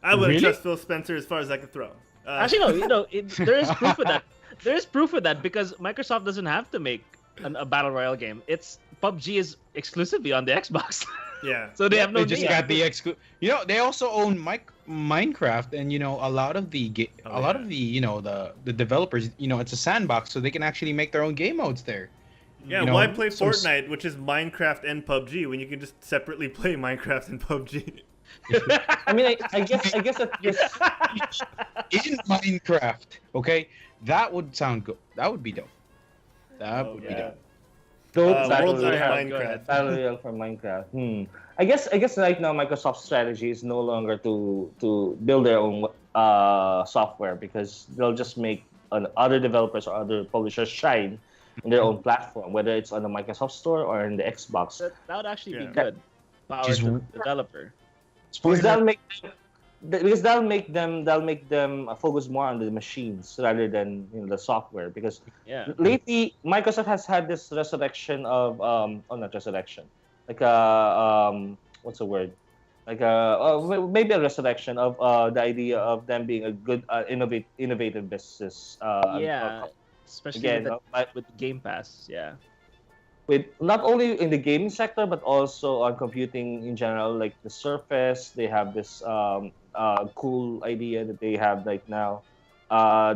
I wouldn't Really? trust Phil Spencer as far as I could throw. Actually, no, there is proof of that. There is proof of that because Microsoft doesn't have to make a battle royale game. It's PUBG is exclusively on the Xbox. Yeah. So they have no They just need. got the You know, they also own Minecraft, and you know, a lot of the you know the developers, you know, it's a sandbox, so they can actually make their own game modes there. Yeah, You know, why play some Fortnite, which is Minecraft and PUBG, when you can just separately play Minecraft and PUBG? I mean, I guess that this. In Minecraft, okay, that would sound good. That would be dope. That would be dope. Dope battle World's End royale. Minecraft. Battle royale for Minecraft. I guess right now Microsoft's strategy is no longer to build their own software, because they'll just make other developers or other publishers shine in their own platform, whether it's on the Microsoft Store or in the Xbox. That would actually be Yeah. good. Power Just- to the developer. Because that'll make them focus more on the machines rather than the software. Because Yeah. lately Microsoft has had this resurrection of not resurrection, like what's the word, like maybe a resurrection of the idea of them being a good innovative business. Yeah. Especially again, with Game Pass. Yeah. with not only in the gaming sector but also on computing in general, like the Surface. They have this cool idea that they have right now.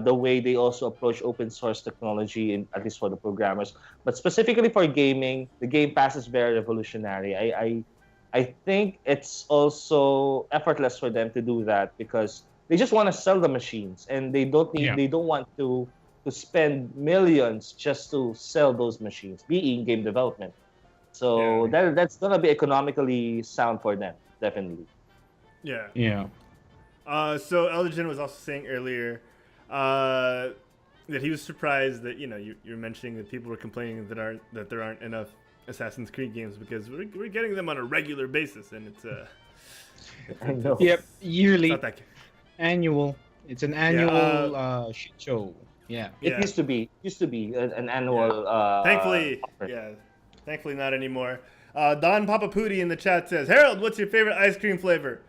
The way they also approach open source technology, at least for the programmers, but specifically for gaming, the Game Pass is very revolutionary. I think it's also effortless for them to do that, because they just want to sell the machines, and they don't need, Yeah. they don't want to spend millions just to sell those machines, being game development. So that's gonna be economically sound for them, definitely. Yeah. Yeah. So Elgin was also saying earlier that he was surprised that you're mentioning that people were complaining that there aren't enough Assassin's Creed games, because we're getting them on a regular basis, and it's I know. Yep. Yearly, not that. annual. It's an annual shit show. Yeah. It used to be an annual. Thankfully, offer. thankfully not anymore. Don Papapudi in the chat says, Harold, what's your favorite ice cream flavor?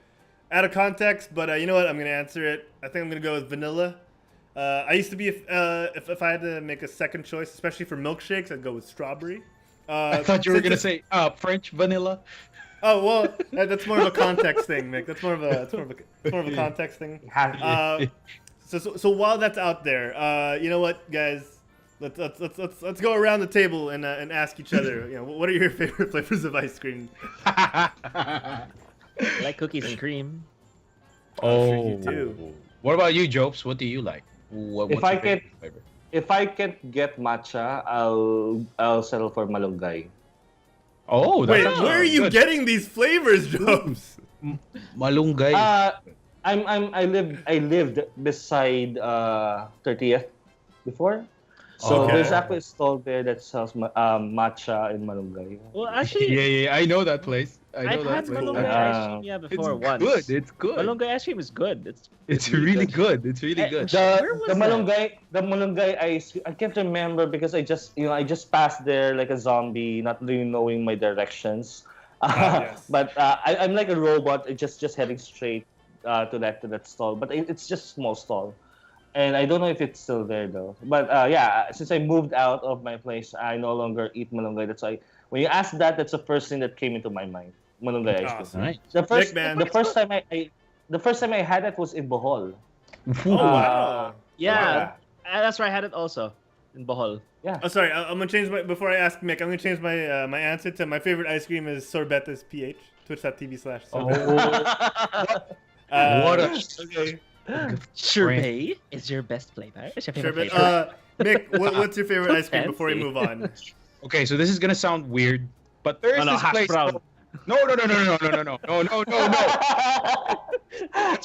Out of context, but you know what? I'm gonna answer it. I think I'm gonna go with vanilla. I used to be if I had to make a second choice, especially for milkshakes, I'd go with strawberry. I thought you were gonna say French vanilla. Oh well, that's more of a context thing, Mick. That's more of a context thing. So while that's out there, you know what, guys? Let's go around the table and ask each other. What are your favorite flavors of ice cream? I like cookies and cream. Sure you do. What about you, Jopes? What do you like? What's If your I favorite flavor? If I can't get matcha, I'll settle for malunggay. Oh, Wait, that's where are you good. getting these flavors, Jobs? Malunggay? I lived beside 30th before, so Okay. there's actually a stall there that sells matcha and malunggay. Well, actually, yeah, I know that place. I know I've that had place. malunggay ice cream before It's once. good. It's good. Malunggay ice cream is good. It's really good. It's really good. Where was The that? malunggay I can't remember, because I just passed there like a zombie, not really knowing my directions. Yes. But I'm like a robot, just heading straight to that stall. But it's just a small stall, and I don't know if it's still there though. But since I moved out of my place, I no longer eat malunggay. That's why when you ask that, that's the first thing that came into my mind. Malunggay ice cream. Awesome. Right. The first time I had it was in Bohol. Oh wow. Yeah, that's where I had it also, in Bohol. Oh, sorry. I'm gonna change before I ask Mick. I'm gonna change my my answer to my favorite ice cream is Sorbetes PH. Twitch.tv/Sorbetes. What a Okay. Sherbet is your best flavor. It's your favorite Sherbet. flavor. Mick, what's your favorite ice cream before we Fancy. move on? Okay, so this is gonna sound weird, but there is no, this hash place. brown. No. That's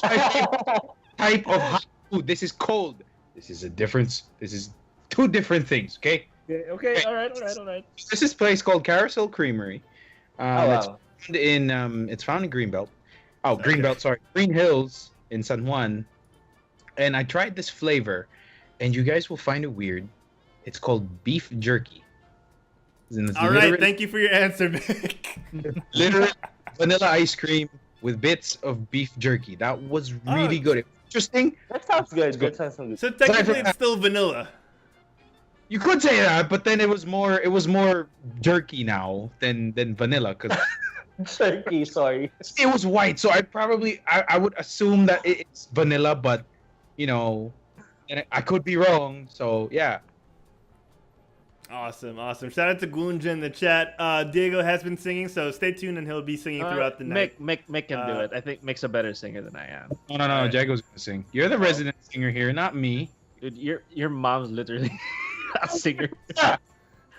my favorite type of hot food. This is cold. This is a difference. This is two different things. Okay. Okay, all right. There's this place called Carousel Creamery. Wow. It's found in Greenbelt. Oh, Greenbelt. Sorry, Green Hills in San Juan. And I tried this flavor, and you guys will find it weird. It's called beef jerky. All right. Thank you for your answer, Mick. Literally vanilla ice cream with bits of beef jerky. That was really good. Interesting. That sounds good. good. That sounds good. So technically, it's still vanilla. You could say that, but then it was more jerky now than vanilla because Turkey, sorry. it was white. So I would assume that it's vanilla, but you know, and I could be wrong. So yeah. Awesome. Shout out to Gunja in the chat. Diego has been singing, so stay tuned and he'll be singing throughout the night. Mick can do it. I think Mick's a better singer than I am. No. Right. Jago's gonna sing. You're the resident singer here, not me. Dude, your mom's literally a singer.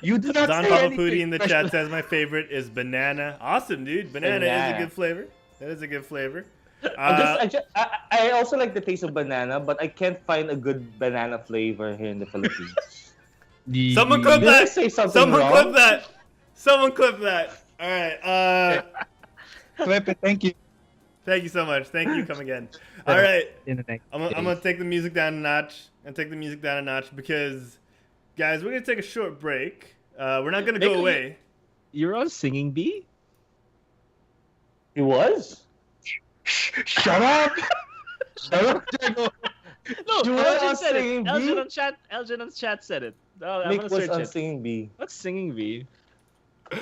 You do not Don say Papapudi anything in the special. chat says my favorite is banana. Awesome, dude. Banana is a good flavor. That is a good flavor. I also like the taste of banana, but I can't find a good banana flavor here in the Philippines. Someone clip Did I that. say something Someone wrong? clip that. Someone clip that. All right. Clip it. Thank you. Thank you so much. Thank you. Come again. All right. In the next I'm gonna take the music down a notch. Because, guys, we're gonna take a short break. We're not gonna go away. You're on Singing Bee? He was? Shut up. Shut up, Jago. No, You were Elgin on said it. Singing Bee? Elgin on chat said it. No, I'm Mick gonna was search on it. Singing Bee. What's Singing Bee?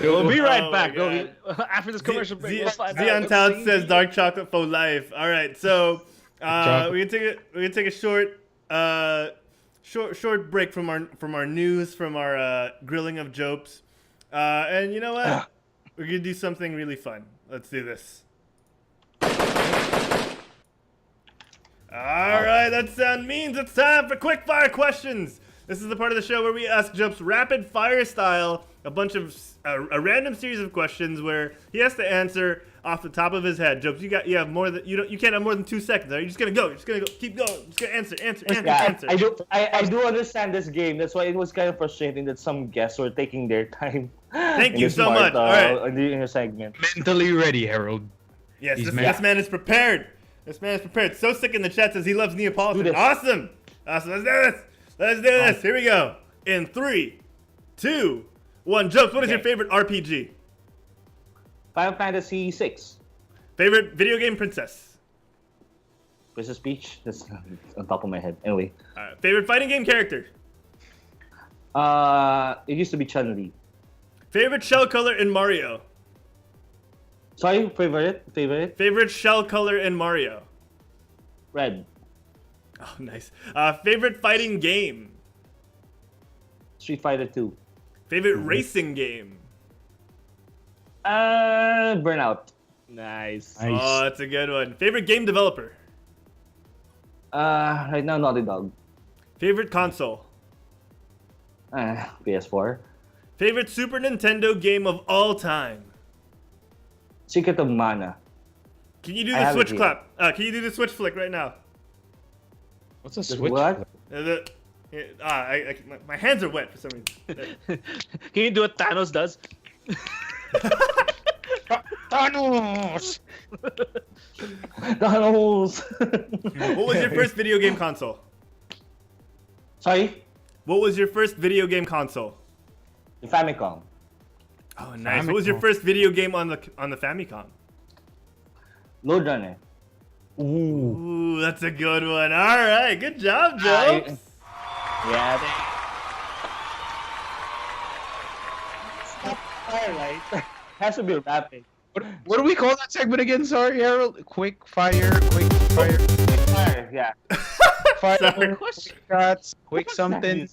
We'll be right Oh back. my After this commercial break, we'll find out. Untitled says dark chocolate for life. All right, so we're gonna take a short break from our news, from our grilling of Jopes, and you know what? We're gonna do something really fun. Let's do this. All right, that sound means it's time for quick fire questions. This is the part of the show where we ask Jopes rapid fire style a bunch of a random series of questions where he has to answer off the top of his head. Jopes, you have more than you can't have more than 2 seconds. Are you just gonna go? You're just gonna go. Keep going. Just gonna answer. I do understand this game. That's why it was kind of frustrating that some guests were taking their time. Thank in you this so much. All right. In the segment. Mentally ready, Herald. Yes, He's this man is prepared. This man is prepared. So sick in the chat says he loves Neapolitan. this. Awesome. Let's do this. Here we go. In 3, 2, 1. Jopes, what is your favorite RPG? Final Fantasy 6. Favorite video game princess? Princess Peach. That's on top of my head. Anyway. All right. Favorite fighting game character? It used to be Chun-Li. Favorite shell color in Mario? Sorry, favorite? Favorite shell color in Mario? Red. Oh, nice. Favorite fighting game? Street Fighter 2. Favorite racing game? Burnout. Nice. Oh, that's a good one. Favorite game developer? Right now, Naughty Dog. Favorite console? PS4. Favorite Super Nintendo game of all time? Secret of Mana. Can you do I the have it switch here. clap? Can you do the switch flick right now? What's a Just switch? what? My hands are wet for some reason. Can you do what Thanos does? Thanos! Thanos. What was your first video game console? Sorry? What was your first video game console? The Famicom. Oh, nice. What was your first video game on the Famicom? Load Runner. Ooh, that's a good one. All right, good job, Jopes. Yeah. Has to be rapping. What do we call that segment again? Sorry, Herald. Quick fire. Fire, yeah. Fire. Sorry. Quick shots. Quick something.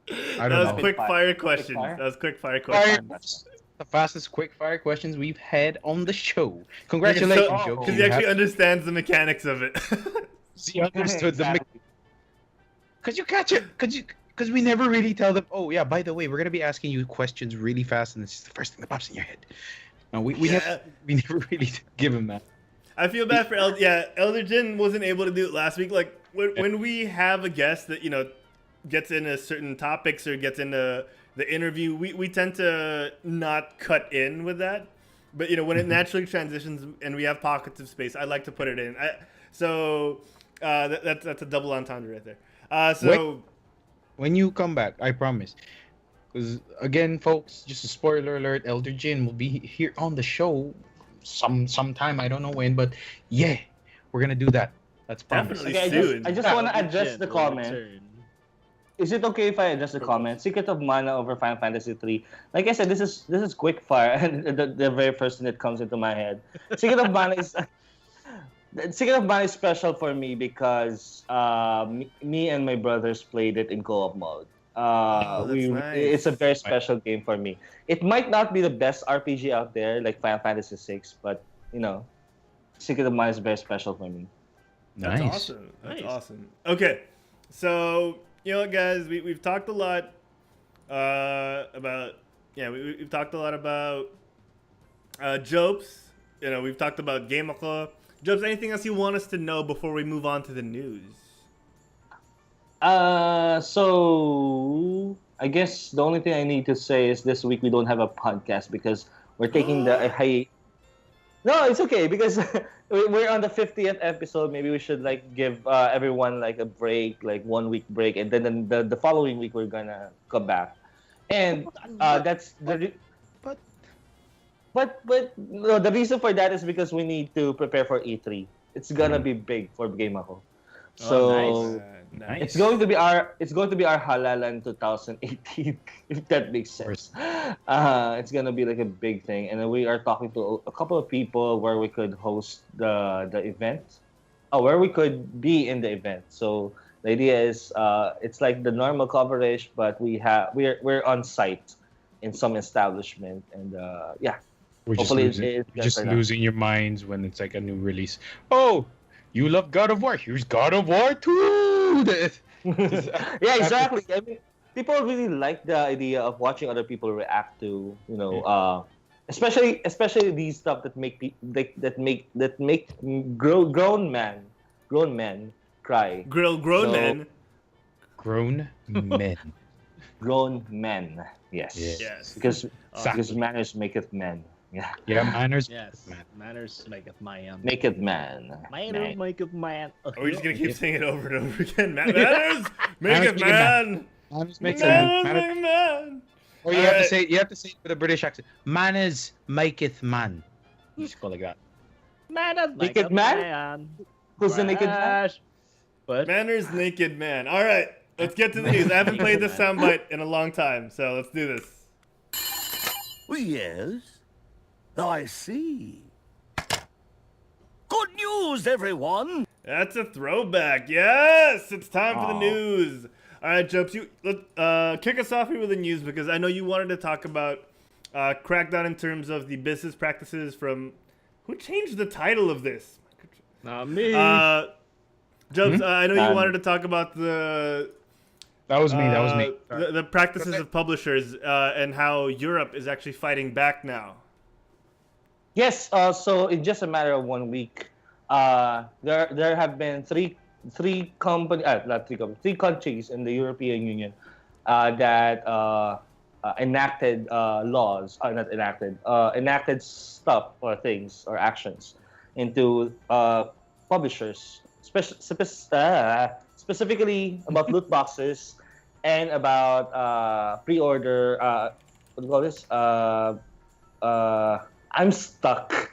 I That don't was know. quick fire questions. fire? That was quick fire Fire. questions. The fastest quick fire questions we've had on the show. Congratulations, Joe. Because he actually understands the mechanics of it. He understood the Exactly. Because you catch it. Because we never really tell them. Oh yeah, by the way, we're gonna be asking you questions really fast, and it's just the first thing that pops in your head. No, we never really give him that. I feel bad for Elder Jin wasn't able to do it last week. Like when we have a guest that gets into certain topics or gets into the interview, we tend to not cut in with that. But when it naturally transitions and we have pockets of space, I like to put it in. That's a double entendre right there. When you come back, I promise. Because again, folks, just a spoiler alert: Elder Jin will be here on the show sometime. I don't know when, but yeah, we're gonna do that. That's promised. Definitely Okay, soon. I just want to address the comment. is it okay if I address the comment? Secret of Mana over Final Fantasy 3. Like I said, this is quick fire, and the very first thing that comes into my head. Secret of Mana is Secret of Mana is special for me because me and my brothers played it in co-op mode. Nice. It's a very special game for me. It might not be the best RPG out there, like Final Fantasy 6, but Secret of Mana is very special for me. That's Nice. awesome. That's Nice. awesome. Okay, so you know what, guys, we've talked a lot about we've talked a lot about Jopes. We've talked about Game Ako. Jopes, anything else you want us to know before we move on to the news? So I guess the only thing I need to say is this week we don't have a podcast because we're taking the No, it's okay because we're on the 50th episode. Maybe we should give everyone a break, 1 week break, and then the following week we're gonna come back. And that's the. But no, the reason for that is because we need to prepare for E3. It's gonna be big for Game Ako. So Nice. it's going to be our Halalan 2018, if that makes sense. It's gonna be a big thing, and we are talking to a couple of people where we could host the event, where we could be in the event. So the idea is it's like the normal coverage, but we're on site in some establishment, and We're just hopefully losing, it's you're just better now. losing your minds when it's like a new release. Oh, you love God of War. Here's God of War 2. Yeah, exactly. I mean, people really like the idea of watching other people react to, especially these stuff that make grown men cry. Grown men. Grown men. Grown men. Yes. Yeah. Yes. Because Exactly. manners maketh men. Yeah. Yeah, manners. Yes. Manners maketh man. Maketh man. Manners maketh man. Are we just gonna keep saying it over and over again? Manners make it Manners make it man. Manners makes Manners sense. make it man. Or you have to say it with a British accent. Manners maketh man. You just go like that. Manners Naked maketh man? Who's the naked man? What? Manners naked man. All right, let's get to the news. I haven't played this soundbite in a long time, so let's do this. Yes, I see. Good news, everyone! That's a throwback. Yes, it's time for the news. All right, Jopes, you kick us off here with the news because I know you wanted to talk about Crackdown in terms of the business practices from who changed the title of this. Not me. Jopes, I know you wanted to talk about the That was me. That was me. the practices of publishers and how Europe is actually fighting back now. Yes. So in just a matter of 1 week, there have been three countries in the European Union that enacted laws, enacted stuff or things or actions into publishers, specifically about loot boxes and about pre-order. What do you call this? I'm stuck.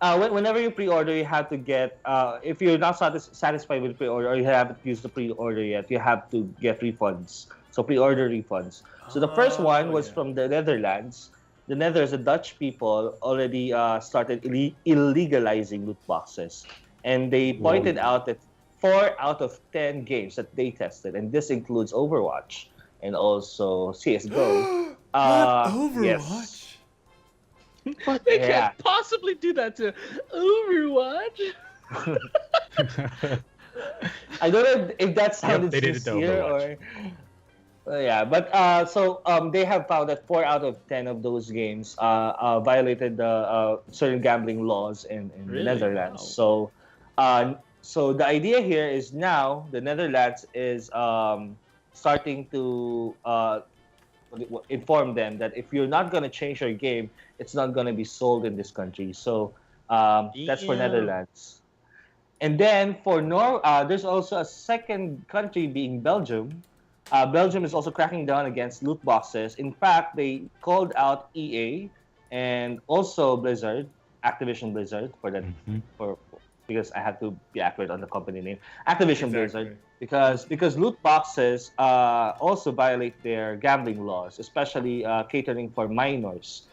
Whenever you pre-order, you have to get. If you're not satisfied with pre-order or you haven't used the pre-order yet, you have to get refunds. So pre-order refunds. So the first one was from the Netherlands. The Netherlands, the Dutch people already started illegalizing loot boxes, and they pointed out that 4 out of 10 games that they tested, and this includes Overwatch and also CS:GO. Overwatch. Yes. They Yeah. can't possibly do that to Overwatch. I don't know if that sounded they did it to sincere or. But so they have found that 4 out of 10 of those games violated the certain gambling laws in the Really? Netherlands. Wow. So the idea here is now the Netherlands is starting to inform them that if you're not going to change your game, it's not going to be sold in this country. So that's for Damn. Netherlands. And then for there's also a second country being Belgium. Belgium is also cracking down against loot boxes. In fact, they called out EA and also Blizzard, Activision Blizzard, for that, because I had to be accurate on the company name. Activision Exactly. Blizzard because loot boxes also violate their gambling laws, especially catering for minors.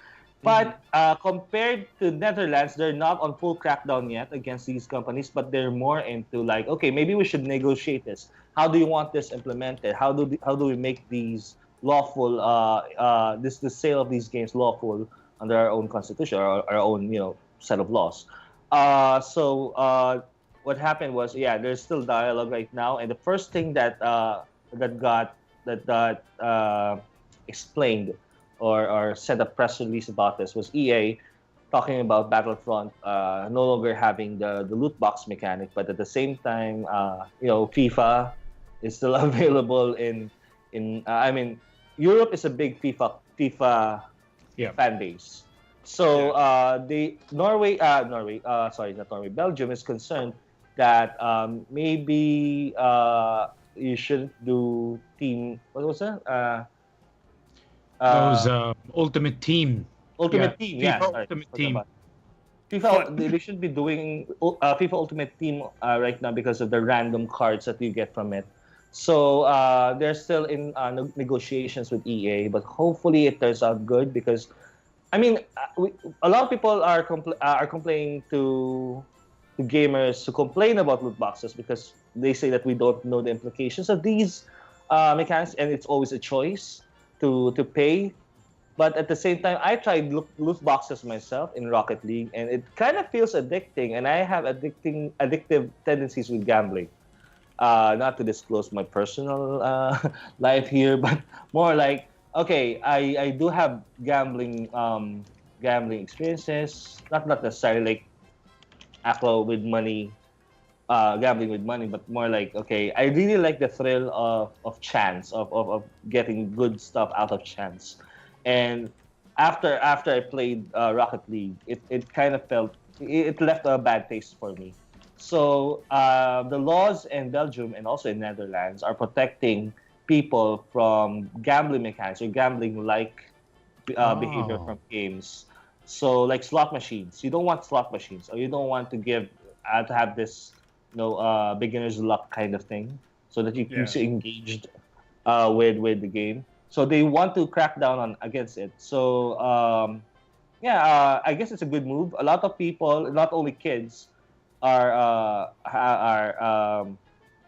But compared to Netherlands, they're not on full crackdown yet against these companies, but they're more into like, okay, maybe we should negotiate this. How do you want this implemented? How do we make these lawful? The sale of these games lawful under our own constitution or our own set of laws. What happened was, yeah, there's still dialogue right now, and the first thing that got explained or sent a press release about this was EA talking about Battlefront no longer having the loot box mechanic, but at the same time, FIFA is still available in I mean, Europe is a big FIFA fan base. So Belgium is concerned that maybe you shouldn't do team. What was that? Ultimate Team. Ultimate Team, yeah. FIFA Ultimate Team. FIFA, they should be doing FIFA Ultimate Team right now because of the random cards that you get from it. So they're still in negotiations with EA, but hopefully it turns out good because, I mean, a lot of people are complaining to gamers to complain about loot boxes because they say that we don't know the implications of these mechanics, and it's always a choice to pay. But at the same time, I tried loot boxes myself in Rocket League, and it kind of feels addicting, and I have addictive tendencies with gambling. Not to disclose my personal life here, but more like, okay, I do have gambling experiences, not necessarily like Ako with money, gambling with money, but more like, okay, I really like the thrill of chance, of getting good stuff out of chance. And after I played Rocket League, it kind of it left a bad taste for me. So the laws in Belgium and also in Netherlands are protecting people from gambling mechanics or gambling-like behavior from games. So like slot machines, you don't want slot machines, or you don't want to have this beginner's luck kind of thing, so that you keep you engaged with the game. So they want to crack down against it. So I guess it's a good move. A lot of people, not only kids, are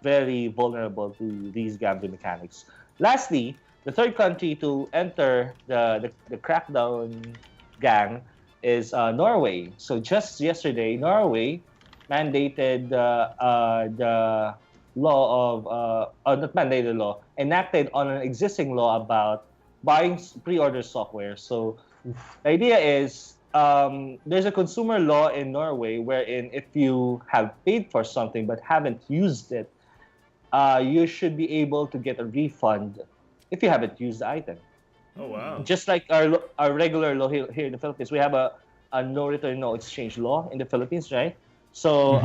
very vulnerable to these gambling mechanics. Lastly, the third country to enter the crackdown gang is Norway. So just yesterday, Norway mandated the law of not mandated law, enacted on an existing law about buying pre-order software. So the idea is there's a consumer law in Norway wherein if you have paid for something but haven't used it, you should be able to get a refund if you haven't used the item. Oh wow! Just like our regular law here in the Philippines, we have a no return, no exchange law in the Philippines, right? So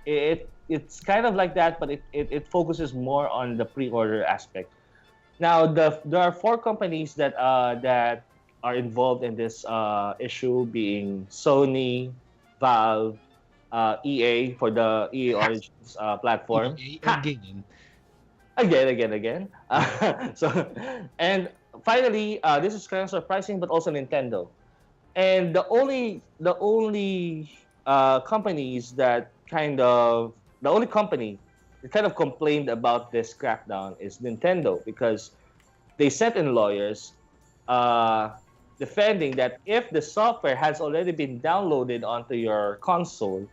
it's kind of like that, but it focuses more on the pre-order aspect. Now there are 4 companies that are involved in this issue, being Sony, Valve, EA for the EA Origins platform. Again. So, and finally, this is kind of surprising, but also Nintendo. And the only companies that the only company that kind of complained about this crackdown is Nintendo, because they sent in lawyers defending that if the software has already been downloaded onto your console,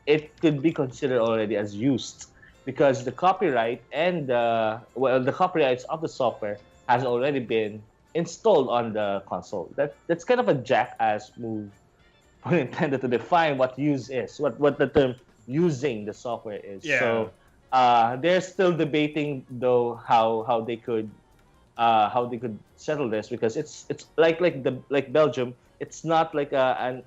it could be considered already as used, because the copyright and the copyrights of the software has already been installed on the console. That's kind of a jackass move for Nintendo to define what use is, what the term using the software is. Yeah. So they're still debating though how they could settle this, because it's like Belgium, it's not like an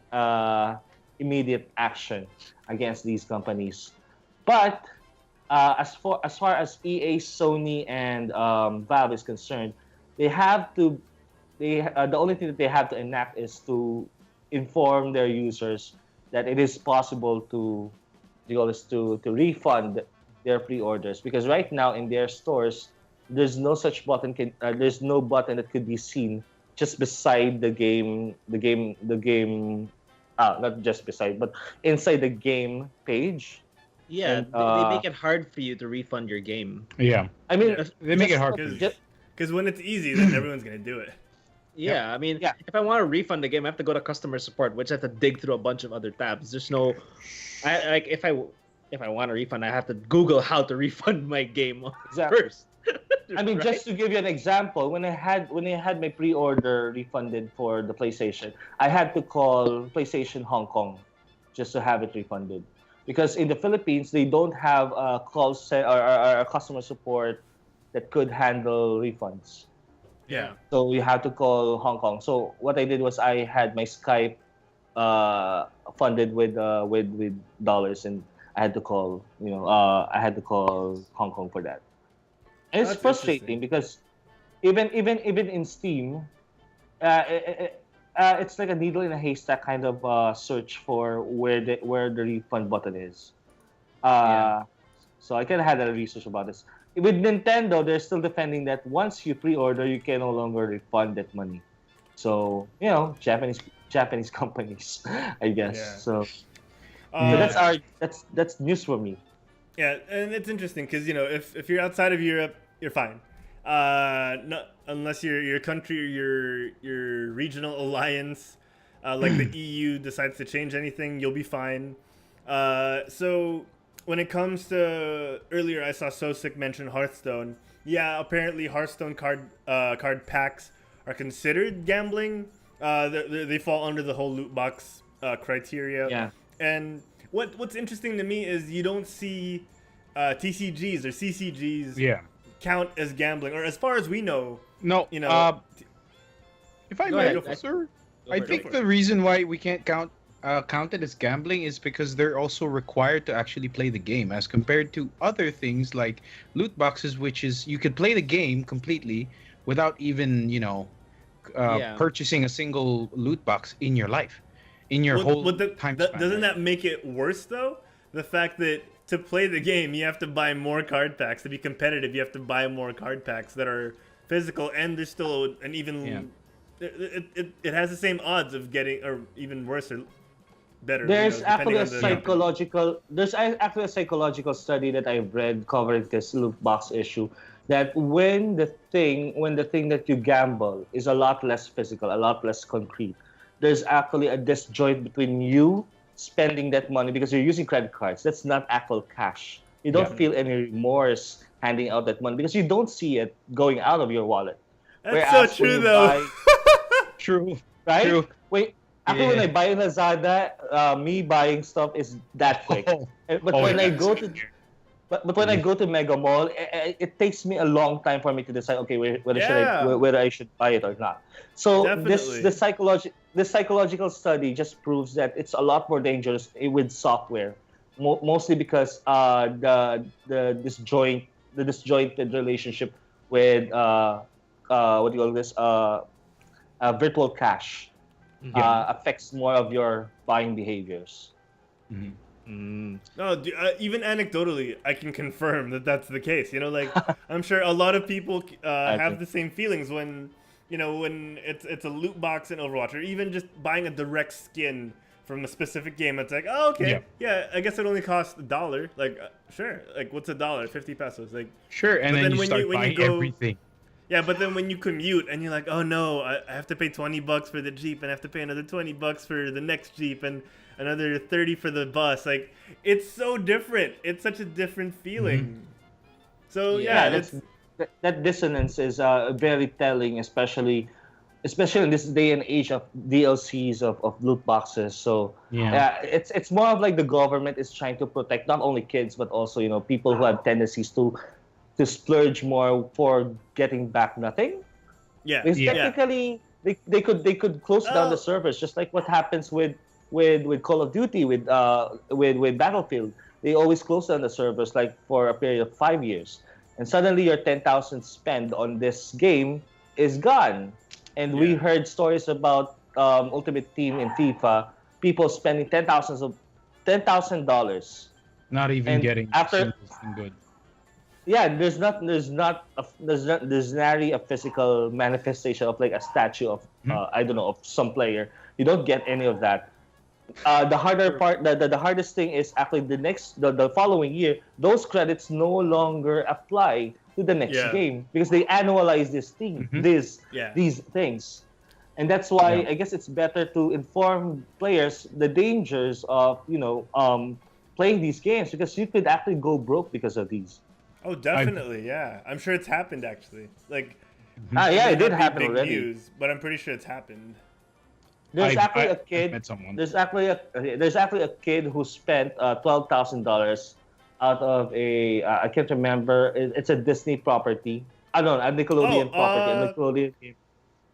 immediate action against these companies. But as far as EA, Sony, and Valve is concerned, the only thing that they have to enact is to inform their users that it is possible to refund their pre-orders, because right now in their stores there's no such button there's no button that could be seen just beside the game not just beside but inside the game page. Yeah, And, they make it hard for you to refund your game. Yeah. I mean, They make it hard for you. Because when it's easy, then everyone's gonna do it. Yeah, I mean, Yeah. if I want to refund the game, I have to go to customer support, which I have to dig through a bunch of other tabs. There's no, if I want to refund, I have to Google how to refund my game Exactly. first. I mean, Right? just to give you an example, when I had my pre-order refunded for the PlayStation, I had to call PlayStation Hong Kong just to have it refunded, because in the Philippines they don't have a or a customer support that could handle refunds. Yeah. So you have to call Hong Kong. So what I did was I had my Skype funded with dollars, and I had to call Hong Kong for that. And it's That's frustrating because even in Steam, it's like a needle in a haystack kind of search for where the refund button is. So I kind of had a research about this. With Nintendo, they're still defending that once you pre-order, you can no longer refund that money. So Japanese companies, I guess. Yeah. So Uh, that's news for me. Yeah, and it's interesting because if you're outside of Europe, you're fine. Unless your country or your regional alliance, like the EU, decides to change anything, you'll be fine. So when it comes to earlier, I saw Sosic mention Hearthstone. Yeah, apparently Hearthstone card packs are considered gambling. They fall under the whole loot box criteria. Yeah. And what's interesting to me is you don't see TCGs or CCGs count as gambling, or as far as we know. No, if I Go may, ahead. sir, Go I for it, think go for the reason why we can't count it as gambling is because they're also required to actually play the game, as compared to other things like loot boxes, which is you could play the game completely without even purchasing a single loot box in your life, in your whole time span. Doesn't that make it worse though? The fact that to play the game, you have to buy more card packs. To be competitive, you have to buy more card packs that are physical, and there's still an even. It has the same odds of getting, or even worse or better. There's actually a psychological. psychological study that I've read covering this loot box issue, that when the thing that you gamble is a lot less physical, a lot less concrete, there's actually a disjoint between you spending that money because you're using credit cards. That's not actual cash. You don't feel any remorse handing out that money because you don't see it going out of your wallet. That's so true, though. True. Right? True. Wait, actually, when I buy in Lazada, me buying stuff is that quick. But when I go to when I go to Mega Mall, it takes me a long time for me to decide, okay, whether I should buy it or not. So Definitely. this psychological study just proves that it's a lot more dangerous with software, mostly because the disjointed relationship with what do you call this virtual cash affects more of your buying behaviors. No, even anecdotally, I can confirm that that's the case. I'm sure a lot of people have the same feelings when it's a loot box in Overwatch, or even just buying a direct skin from a specific game. It's like, oh, okay, yeah, I guess it only costs $1. Like, sure, like what's $1? 50 pesos. Like, sure, and then you start buying everything. Yeah, but then when you commute and you're like, oh no, I have to pay $20 for the Jeep, and I have to pay another $20 for the next Jeep, and another 30 for the bus. Like, it's so different. It's such a different feeling. So that dissonance is very telling, especially in this day and age of DLCs of loot boxes. So it's more of like the government is trying to protect not only kids but also people who have tendencies to splurge more for getting back nothing. Because technically they could close down the servers, just like what happens with Call of Duty, with Battlefield. They always close down the servers like for a period of 5 years, and suddenly your 10,000 spend on this game is gone. And we heard stories about Ultimate Team in FIFA, people spending $10,000 Not even And getting after- something good. Yeah, there's nary a physical manifestation of like a statue of I don't know, of some player. You don't get any of that. The harder part, the hardest thing is actually the following year, those credits no longer apply to the next Yeah. game because they annualize these things. And that's why Yeah. I guess it's better to inform players the dangers of playing these games, because you could actually go broke because of these. Oh, definitely, yeah. I'm sure it's happened actually. Like, Yeah, it did might be happen big already. news, but I'm pretty sure it's happened. There's actually a I've kid. met someone. There's actually a kid who spent $12,000 out of a I can't remember. It's a Disney property. I don't know, a Nickelodeon property, a Nickelodeon game.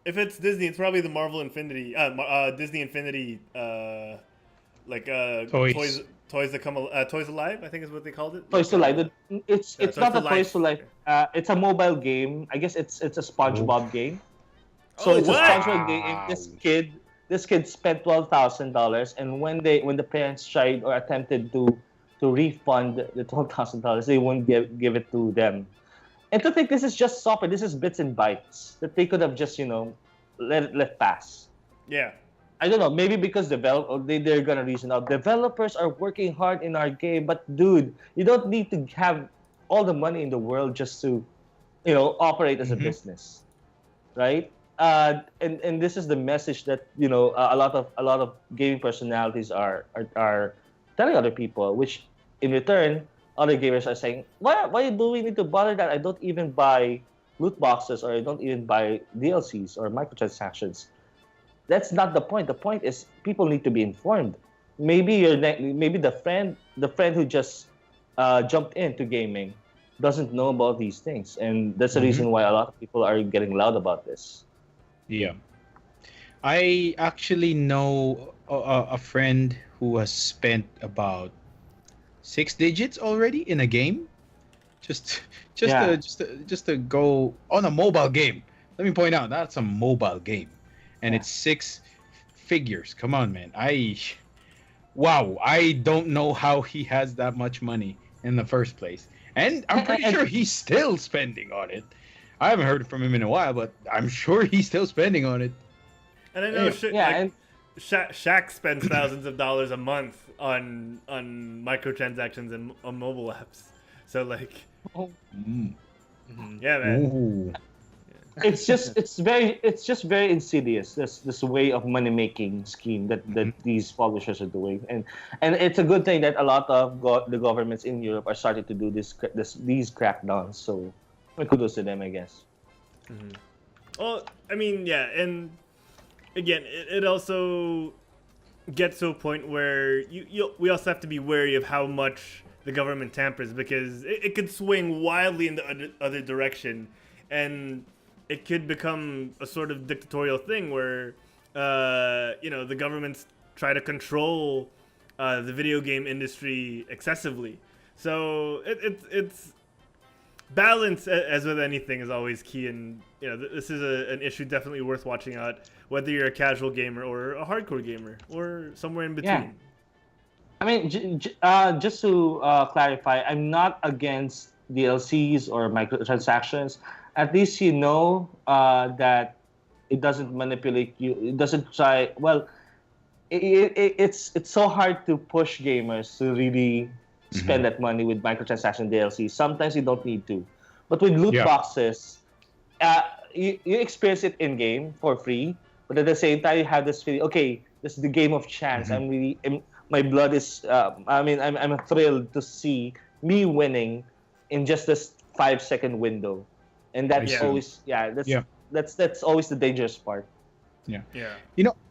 If it's Disney, it's probably the Marvel Infinity, Disney Infinity, Toys. Toys that come, Toys Alive, I think is what they called it. Toys to Life. It's Toys not to a Toys to Life. It's a mobile game. I guess it's a SpongeBob game. So Oh, it's a what? SpongeBob game. This kid spent $12,000, and when the parents tried or attempted to refund the $12,000, they wouldn't give it to them. And to think this is just software, this is bits and bytes that they could have just let pass. Yeah. I don't know, maybe because they're gonna reason out. Developers are working hard in our game, but dude, you don't need to have all the money in the world just to, operate as a business, right? And this is the message that a lot of gaming personalities are telling other people, which in return other gamers are saying, why do we need to bother that? I don't even buy loot boxes, or I don't even buy DLCs or microtransactions. That's not the point. The point is people need to be informed. Maybe the friend who just jumped into gaming doesn't know about these things, and that's the reason why a lot of people are getting loud about this. Yeah. I actually know a friend who has spent about 6 digits already in a game, just to go on a mobile game. Let me point out that's a mobile game, and it's 6 figures. Come on, man. I don't know how he has that much money in the first place, and I'm pretty sure he's still spending on it. I haven't heard from him in a while, but I'm sure he's still spending on it. And I know and Shaq spends thousands of dollars a month on microtransactions and on mobile apps. So like, yeah, man. Ooh. it's just very insidious, this way of money making scheme that these publishers are doing, and it's a good thing that a lot of the governments in Europe are starting to do these crackdowns. So kudos to them, I guess. Well, I mean, yeah, and again, it also gets to a point where we also have to be wary of how much the government tampers, because it could swing wildly in the other direction, and it could become a sort of dictatorial thing where the governments try to control the video game industry excessively. So it's balance, as with anything, is always key, and this is an issue definitely worth watching out, whether you're a casual gamer or a hardcore gamer or somewhere in between. Yeah. I mean, just to clarify, I'm not against DLCs or microtransactions. At least that it doesn't manipulate you. It doesn't try. Well, it's so hard to push gamers to really spend that money with microtransaction DLC. Sometimes you don't need to, but with loot boxes, you experience it in game for free. But at the same time, you have this feeling. Okay, this is the game of chance. My blood is. I'm thrilled to see me winning in just this 5-second window, and that's always that's always the dangerous part. Yeah.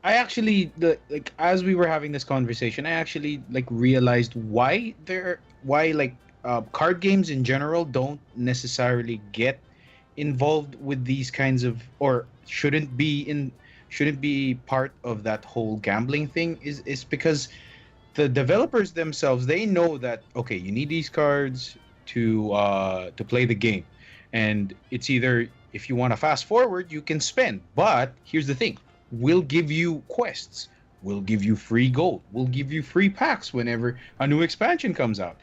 I actually as we were having this conversation, I actually realized why card games in general don't necessarily get involved with these kinds of, or shouldn't be part of that whole gambling thing, is because the developers themselves, they know that okay, you need these cards to play the game, and it's either, if you want to fast forward, you can spend, but here's the thing, we'll give you quests, we'll give you free gold. We'll give you free packs whenever a new expansion comes out.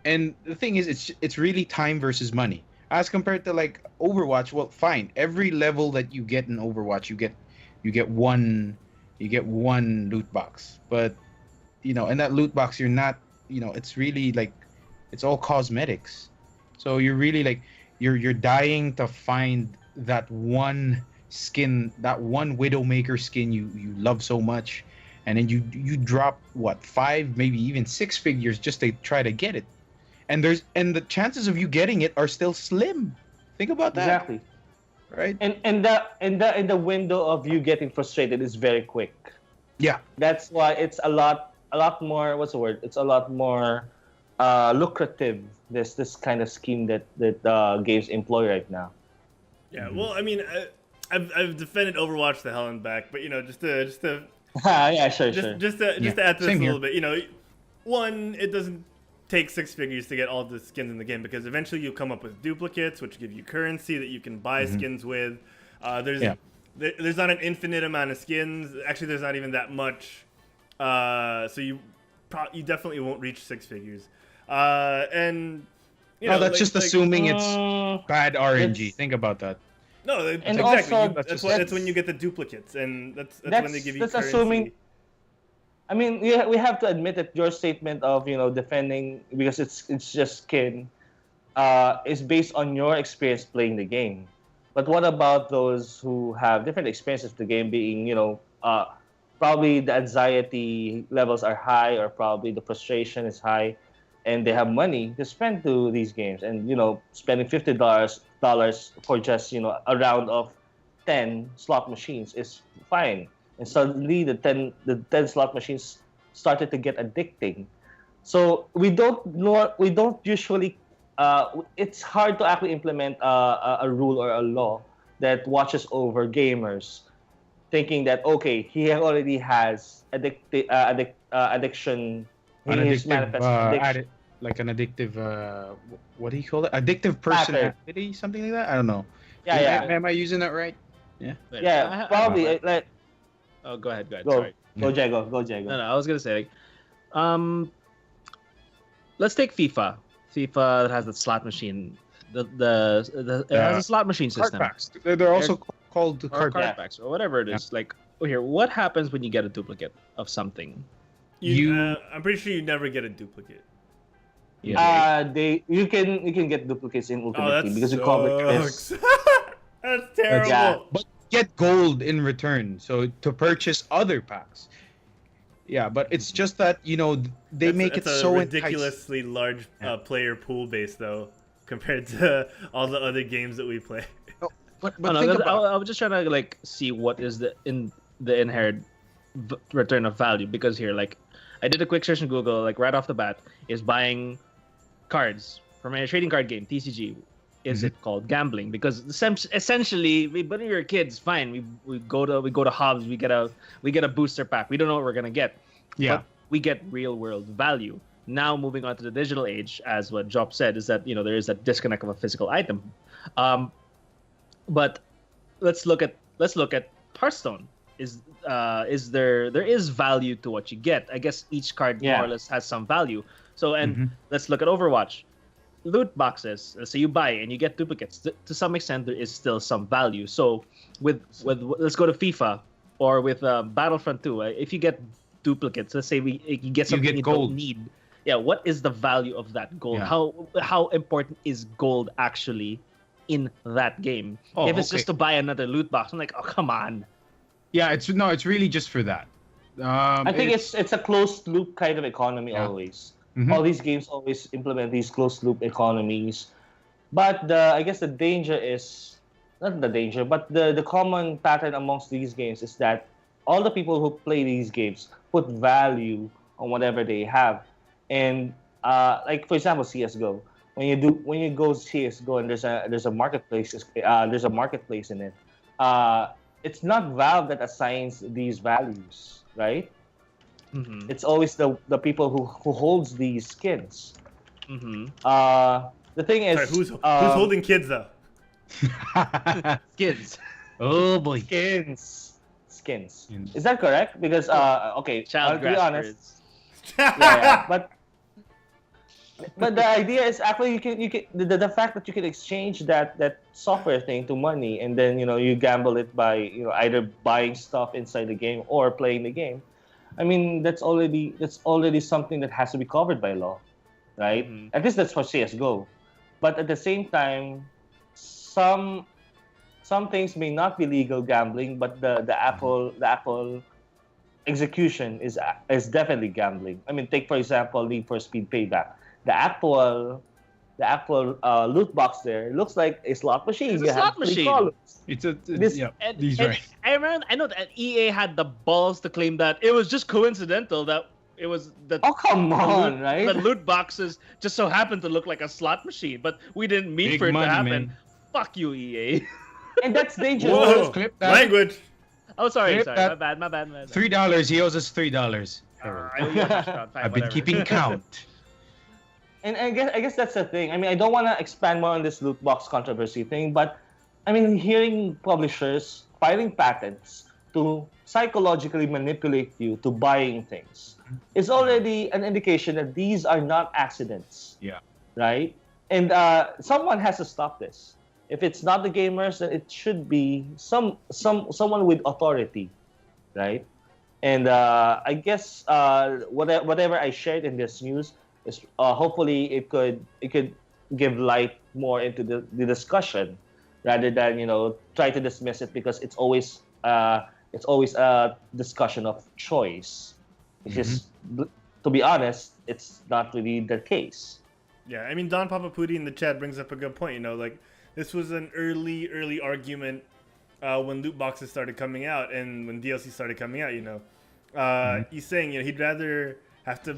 And the thing is, it's really time versus money. As compared to like Overwatch, well, fine. Every level that you get in Overwatch, you get one loot box. But in that loot box, you're not, it's really like, it's all cosmetics. So you're really like, you're dying to find that one skin, that one Widowmaker skin you love so much, and then you drop what, 5, maybe even 6 figures just to try to get it. And the chances of you getting it are still slim. Think about that. Exactly. Right? And the window of you getting frustrated is very quick. Yeah. That's why it's a lot more, what's the word? It's a lot more lucrative, this kind of scheme that games employ right now. Yeah, well, I mean, I've defended Overwatch the hell and back, but just to yeah, sure. just to add to this Same a here. little bit, one, it doesn't take 6 figures to get all the skins in the game, because eventually you'll come up with duplicates, which give you currency that you can buy skins with. There's not an infinite amount of skins. Actually, there's not even that much. So you definitely won't reach 6 figures. And that's just assuming it's bad RNG. it's- Think about that. No, And exactly. also, That's when you get the duplicates, and that's when they give you currency. assuming. I mean, we have to admit that your statement of defending because it's just skin, is based on your experience playing the game. But what about those who have different experiences with the game, being probably the anxiety levels are high, or probably the frustration is high, and they have money to spend to these games, and spending $50 for just a round of 10 slot machines is fine. And suddenly the 10 slot machines started to get addicting. So we don't usually it's hard to actually implement a rule or a law that watches over gamers, thinking that okay, he already has addiction. He's manifest addiction. Like an addictive, what do you call it? Addictive personality, something like that. I don't know. Yeah. Am I using that right? Wait, Yeah, probably. Oh, go ahead. Go, Sorry. go, Jago. Go, Jago. No, I was gonna say, let's take FIFA. FIFA that has the slot machine. It has a slot machine Card system. packs. They're also called Or card card packs. packs, or whatever it is. Like, here, what happens when you get a duplicate of something? I'm pretty sure you never get a duplicate. Yeah. You can get duplicates in Ultimate Oh, Team that because you cover Chris. sucks. That's terrible. Yeah. But get gold in return, so to purchase other packs. Yeah, but it's just that they make it It's a so ridiculously large player pool base, though, compared to all the other games that we play. But No, think because about I was just trying to see what is the inherent return of value, because here, I did a quick search in Google, right off the bat, is buying cards from a trading card game, TCG. Is it called gambling? Because essentially, when we were kids, fine, we go to Hobbs, we get a booster pack. We don't know what we're gonna get. Yeah. But we get real world value. Now moving on to the digital age, as what Job said, is that there is that disconnect of a physical item. But let's look at Hearthstone. There is value to what you get. I guess each card more or less has some value. So let's look at Overwatch. Loot boxes. So you buy and you get duplicates. To some extent, there is still some value. So with let's go to FIFA or with Battlefront 2. If you get duplicates, let's say you get something you gold. don't need. Yeah, what is the value of that gold? Yeah. How important is gold actually in that game? If it's just to buy another loot box, I'm like, oh, come on. Yeah, it's really just for that. I think it's a closed loop kind of economy always. All these games always implement these closed loop economies. But I guess the danger is not the danger, but the common pattern amongst these games is that all the people who play these games put value on whatever they have. And for example, CS:GO. When you go CS:GO and there's a marketplace in it. It's not Valve that assigns these values, right? Mm-hmm. It's always the people who holds these skins. Mm-hmm. The thing is, Sorry, who's holding kids though? Kids. Oh boy. skins? skins. Is that correct? Because okay, Child to be honest, graspers. yeah. But the idea is actually you can the fact that you can exchange that software thing to money, and then you gamble it by either buying stuff inside the game or playing the game. I mean, that's already something that has to be covered by law, right? Mhm. At least that's for CS:GO. But at the same time, some things may not be legal gambling, but the Apple execution is definitely gambling. I mean, take for example Need for Speed Payback. The Apple loot box there looks like a slot machine. It's a You slot have 3 machine. columns. And, he's and right. I know that EA had the balls to claim that it was just coincidental that it was the Oh come on, the right? loot boxes just so happened to look like a slot machine, but we didn't mean Big for it money, to happen. man. Fuck you, EA. And that's dangerous. Whoa, Clip that. language. Oh, sorry. Flip that. My bad. $3. He owes us $3. I owe you a hash brown. Fine, I've been whatever. keeping count. And I guess that's the thing. I mean, I don't want to expand more on this loot box controversy thing, but I mean, hearing publishers filing patents to psychologically manipulate you to buying things is already an indication that these are not accidents. Yeah. Right? And someone has to stop this. If it's not the gamers, then it should be someone with authority, right? And I guess whatever I shared in this news is hopefully it could give light more into the discussion rather than try to dismiss it because it's always a discussion of choice, which is, to be honest, it's not really the case. Yeah, I mean, Don Papapudi in the chat brings up a good point. Like this was an early argument when loot boxes started coming out and when DLC started coming out. He's saying he'd rather have to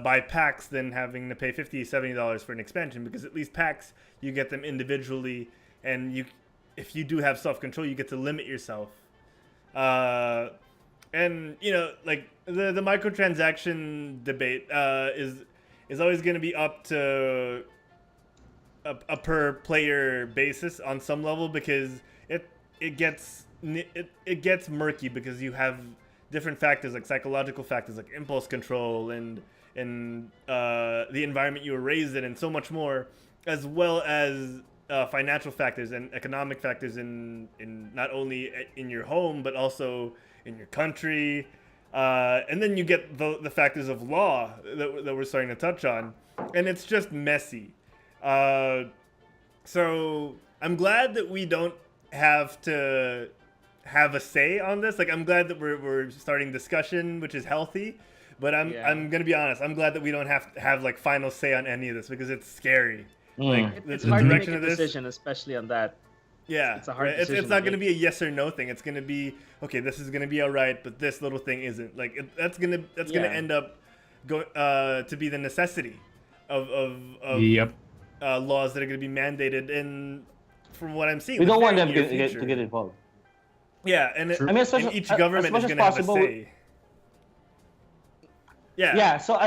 buy packs than having to pay $50, $70 for an expansion, because at least packs you get them individually, and if you do have self-control, you get to limit yourself. And like the microtransaction debate is always going to be up to a per player basis on some level, because it gets murky because you have different factors like psychological factors like impulse control and the environment you were raised in and so much more, as well as financial factors and economic factors in not only in your home but also in your country, and then you get the factors of law that we're starting to touch on, and it's just messy. So I'm glad that we don't have to have a say on this. Like, I'm glad that we're starting discussion, which is healthy, but I'm gonna be honest, I'm glad that we don't have to have like final say on any of this, because it's scary. Like It's the hard to make direction a of this. decision, especially on that. Yeah, It's a hard right? decision It's not to going to make. be a yes or no thing. It's going to be, okay, this is going to be all right, but this little thing isn't. Like that's going to end up to be the necessity of Yep. laws that are going to be mandated. And from what I'm seeing, We the don't want very them near to future. get involved. Yeah, and True. I mean, and especially, each as government much is as going to have a possible. say. Yeah. Yeah. So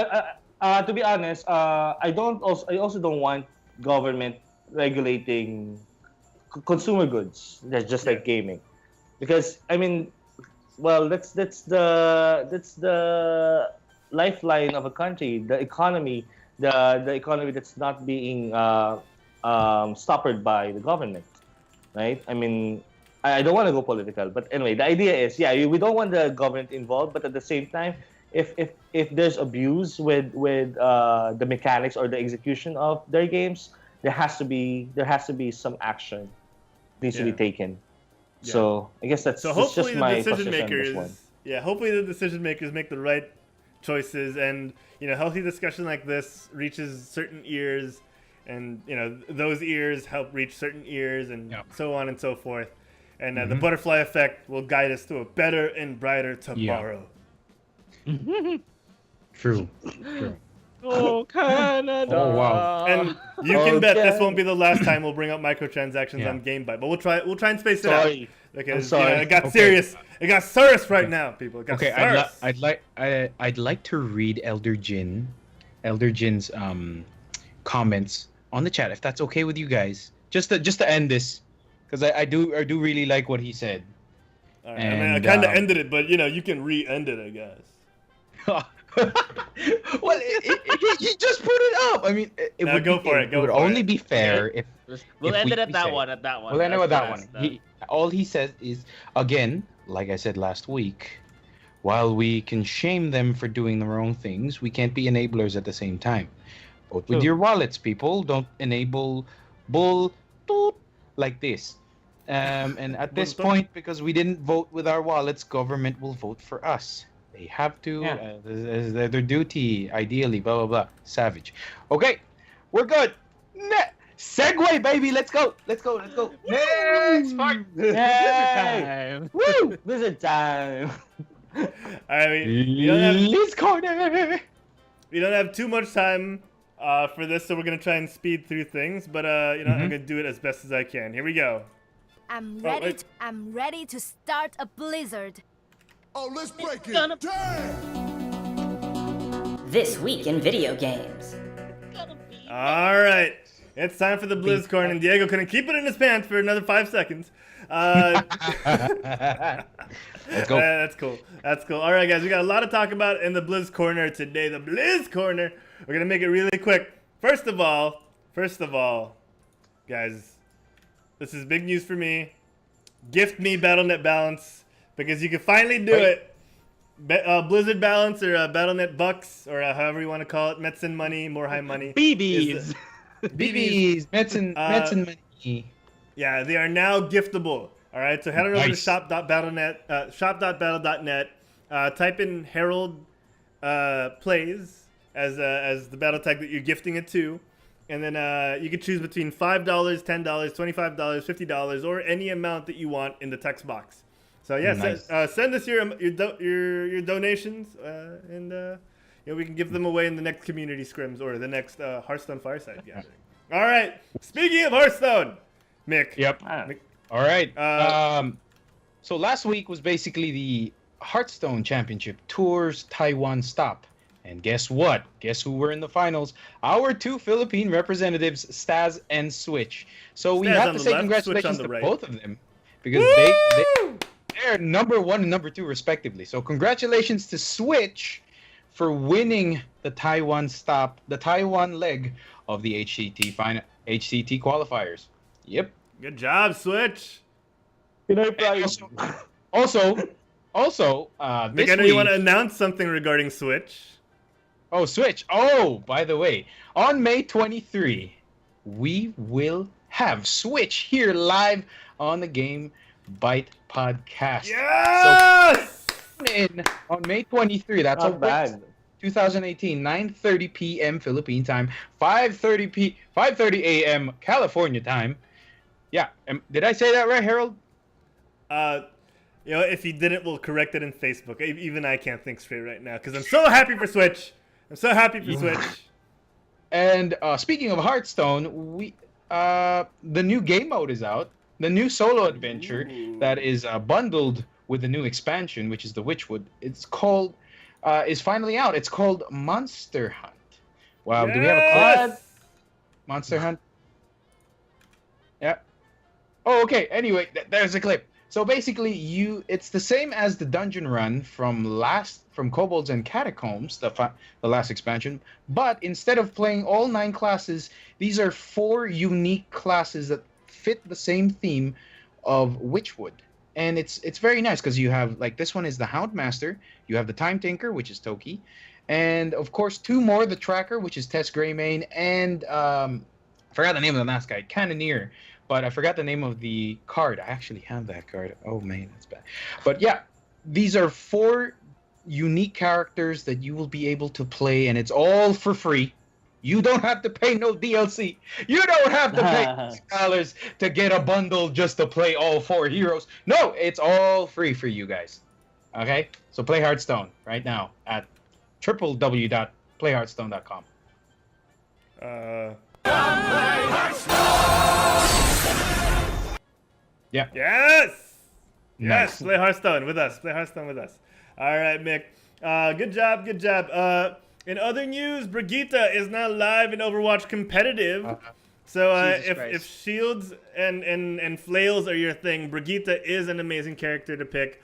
to be honest, I also don't want government regulating consumer goods. That's just like gaming, because I mean, well, that's the lifeline of a country, the economy, the economy that's not being stoppered by the government, right? I mean, I don't want to go political, but anyway, the idea is, we don't want the government involved, but at the same time, if there's abuse with the mechanics or the execution of their games, there has to be some action needs to be taken. Yeah. So I guess that's So just hopefully the my decision position on this one. makers, hopefully the decision makers make the right choices, and healthy discussion like this reaches certain ears, and those ears help reach certain ears, and so on and so forth. And the butterfly effect will guide us to a better and brighter tomorrow. True. Oh, Canada. Oh, wow. And you can bet this Okay. won't be the last time we'll bring up microtransactions on GameByte, but we'll try and space it out, Sorry. because I'm sorry. it got serious. It got serious right now, people. It got Okay, serious. I'd like to read Elder Jin's comments on the chat, if that's okay with you guys. Just to end this, because I do really like what he said. All right. I mean, I kind of ended it, but you can re-end it, I guess. Well, he just put it up. I mean, it would go for it. It would only be fair if We'll if end we- it at we that say- one. At that one. Well, I know That's that fast. one. All he says is, again, like I said last week, while we can shame them for doing the wrong things, we can't be enablers at the same time. Vote with your wallets, people. Don't enable bull toot like this. And at this point, because we didn't vote with our wallets, government will vote for us. They have to. As their duty, ideally, blah, blah, blah. Savage. Okay, we're good. Segue, baby. Let's go. Next part. Yay! Time. Blizzard time. I mean, BLIZZ CORNER. we don't have too much time for this, so we're gonna try and speed through things. But I'm gonna do it as best as I can. Here we go. I'm Oh, ready. wait. I'm ready to start a blizzard. Oh, let's break it. Gonna- Damn! This week in video games. All right, it's time for the BLIZZ Corner, and Diego couldn't keep it in his pants for another 5 seconds. Let's go. That's cool. All right, guys, we got a lot to talk about in the BLIZZ Corner today. The BLIZZ Corner. We're gonna make it really quick. First of all, guys, this is big news for me. Gift me BattleNet balance because you can finally do it. Blizzard balance or BattleNet bucks or however you want to call it. Metzen money, more high money. BBs. BBs, Metzen money. Yeah, they are now giftable. All right, so head on over to Nice. shop.battle.net. Type in Herald plays as the battle tag that you're gifting it to, and then you can choose between $5, $10, $25, $50, or any amount that you want in the text box. So yeah, Nice. send us your donations, and we can give them away in the next community scrims or the next Hearthstone Fireside gathering. All right, speaking of Hearthstone, Mick. Yep. Mick, All right. So last week was basically the Hearthstone Championship Tours Taiwan stop. And guess what? Guess who were in the finals? Our two Philippine representatives, Staz and Switch. So we Staz have on to the say left, congratulations Switch on to the right. both of them because they're number 1 and number 2 respectively. So congratulations to Switch for winning the Taiwan stop, the Taiwan leg of the HCT qualifiers. Yep. good job, Switch. Can I And prize? also, Mick, this I know you week- want to announce something regarding Switch. Oh, Switch. Oh, by the way, on May 23, we will have Switch here live on the GameByte podcast. Yes! So in on May 23, that's a Not bad. Wednesday, 2018, 9:30 p.m. Philippine time, 5:30 a.m. California time. Yeah, did I say that right, Harold? If you didn't, we'll correct it in Facebook. Even I can't think straight right now because I'm so happy for Switch. I'm so happy for Switch. And speaking of Hearthstone, the new game mode is out. The new solo adventure that is bundled with the new expansion, which is the Witchwood. It's called is finally out. It's called Monster Hunt. Wow, do we have a clip? Yes! Monster Hunt. Yeah. Oh, okay. Anyway, there's a clip. So basically, it's the same as the dungeon run from Kobolds and Catacombs, the last expansion. But instead of playing all 9 classes, these are 4 unique classes that fit the same theme of Witchwood. And it's very nice because you have, like, this one is the Houndmaster, you have the Time Tinker, which is Toki, and of course 2 more, the Tracker, which is Tess Greymane, and I forgot the name of the last guy, Cannoneer, but I forgot the name of the card. I actually have that card. Oh man, that's bad. But yeah, these are 4 unique characters that you will be able to play, and it's all for free. You don't have to pay no DLC. You don't have to pay $6 to get a bundle just to play all 4 heroes. No, it's all free for you guys. Okay? So play Hearthstone right now at www.playhearthstone.com. Yeah. Yes! Nice. Yes! Play Hearthstone with us. All right, Mick. Good job. In other news, Brigitte is now live in Overwatch Competitive. So Jesus if Christ. shields and flails are your thing, Brigitte is an amazing character to pick.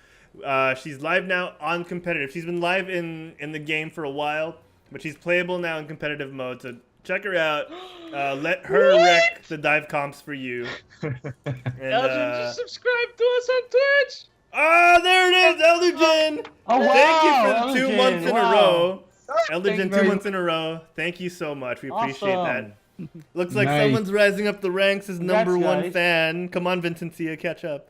She's live now on competitive. She's been live in the game for a while, but she's playable now in competitive mode. So check her out. Let her wreck the dive comps for you. And, Elgin, just subscribe to us on Twitch. there it is, Elderjin. Oh, wow, Thank you for the 2 Elderjin, months in a wow. row. Thank you Elderjin, 2 very months in a row. Thank you so much. We appreciate Awesome. that. Looks like Nice. someone's rising up the ranks as Congrats, number 1 guys. fan. Come on, Vincencia, catch up.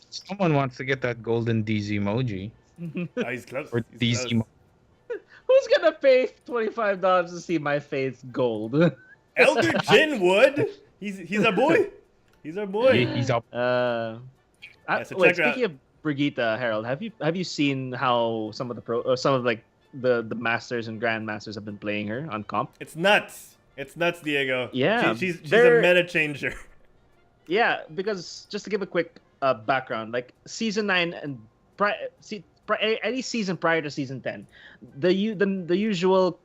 Someone wants to get that golden DZ emoji. Oh, he's close. Or He's DZ close. Who's gonna pay $25 to see my face gold? Elder Jin would. He's our boy. He's our boy. He's up. so Wait, check her out. speaking of Brigitte, Harold, have you seen how some of the masters and grandmasters have been playing her on comp? It's nuts. It's nuts, Diego. Yeah, she's a they're- meta changer. Yeah, because just to give a quick background, like season 9 and any season prior to season 10, the usual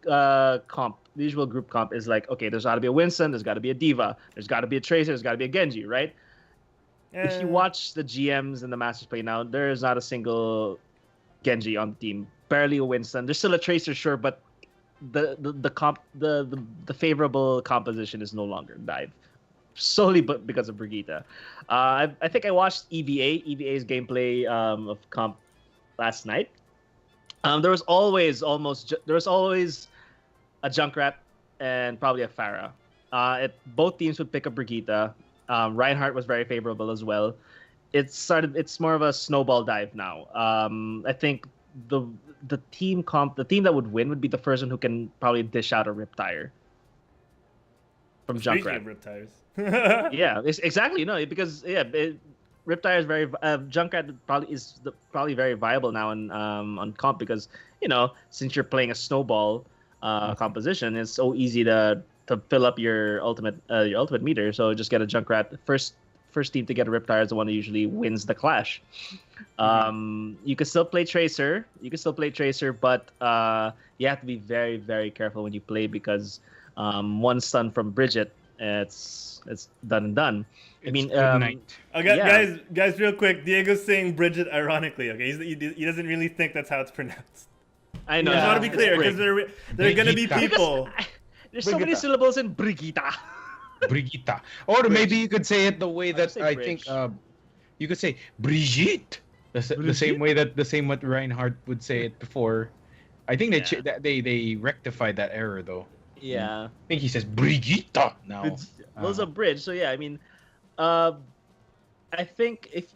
comp, the usual group comp is like, okay, there's got to be a Winston, there's got to be a Diva, there's got to be a Tracer, there's got to be a Genji, right? If you watch the GMs and the Masters play now, there is not a single Genji on the team. Barely a Winston. There's still a Tracer, sure, but the favorable composition is no longer dive, solely but because of Brigitte. I think I watched EVA's gameplay of comp last night. There was always a Junkrat and probably a Pharah. Both teams would pick up Brigitte. Reinhardt was very favorable as well. It's more of a snowball dive now. I think the team that would win would be the person who can probably dish out a Riptire from Speaking Junkrat. of rip tires. Yeah, exactly. Because Riptire is very Junkrat probably very viable now on comp because since you're playing a snowball composition, it's so easy to fill up your ultimate meter. So just get a Junkrat. First team to get a Riptire is the one who usually wins the clash. You can still play Tracer. But you have to be very, very careful when you play because one stun from Brigitte, it's done and done. I mean, good night. Okay, Yeah. guys, real quick. Diego's saying Brigitte ironically. Okay, he doesn't really think that's how it's pronounced. I know. I just want to be it's clear Brig. because there are gonna be Brigitte. people. There's so many Brigitte. syllables in Brigitte. Brigitte. Or maybe you could say it the way that say I Bridge. think you could say Brigitte. The same way that what Reinhardt would say it before. I think they rectified that error though. Yeah. I think he says Brigitte now. Well, it's a bridge. So yeah, I mean, I think if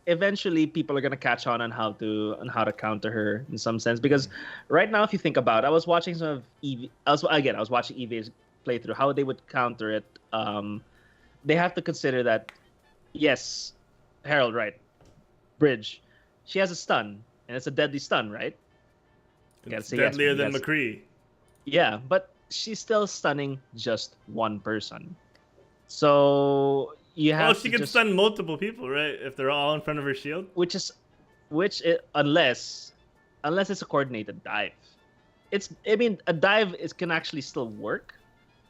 eventually people are gonna catch on how to counter her in some sense because right now if you think about it, I was watching some of I was watching EV's playthrough how they would counter it. They have to consider that yes, Herald, right? Bridge, she has a stun and it's a deadly stun, right? You gotta It's say yes, deadlier but than yes. McCree. Yeah, but she's still stunning just one person. So you have Well, she to can just, stun multiple people, right? If they're all in front of her shield. unless it's a coordinated dive. A dive can actually still work.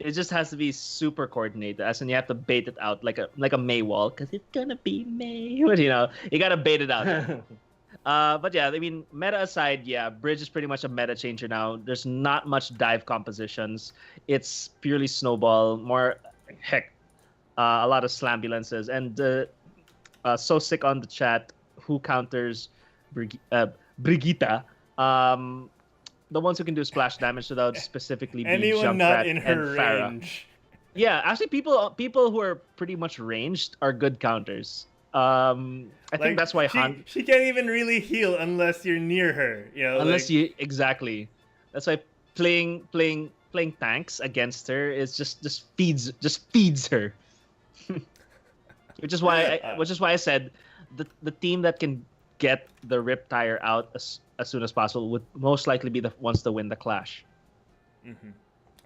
It just has to be super coordinated, as in you have to bait it out like a May wall, because it's gonna be May. But you gotta bait it out. But yeah, I mean, meta aside, yeah, Bridge is pretty much a meta changer now. There's not much dive compositions. It's purely snowball, a lot of slambulances, and so sick on the chat. Who counters Brigitte? The ones who can do splash damage without specifically being Anyone not Junkrat in and her Pharah. range. Yeah, actually, people who are pretty much ranged are good counters. I think that's why she can't even really heal unless you're near her. Exactly. That's why playing tanks against her is just feeds her. which is why I said the team that can get the Riptire out as soon as possible would most likely be the ones to win the clash. Mm-hmm.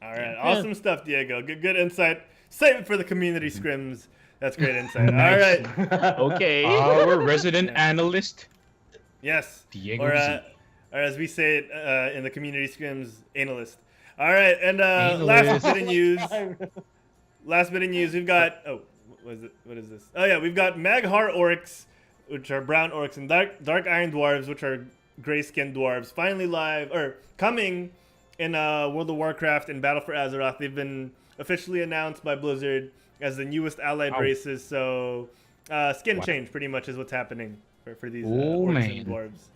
All right, awesome stuff, Diego. Good insight. Save it for the community scrims. That's great insight. All right. Okay. Our resident analyst, Yes. Diego Or Z. as we say it in the community scrims, analyst. All right, and last bit of news. Time. Last bit of news. We've got what is this? Oh yeah, we've got Maghar orcs, which are brown orcs, and Dark Iron Dwarves, which are gray-skinned dwarves, finally live or coming in World of Warcraft and Battle for Azeroth. They've been officially announced by Blizzard as the newest allied races. So skin change pretty much is what's happening for these orcs and dwarves.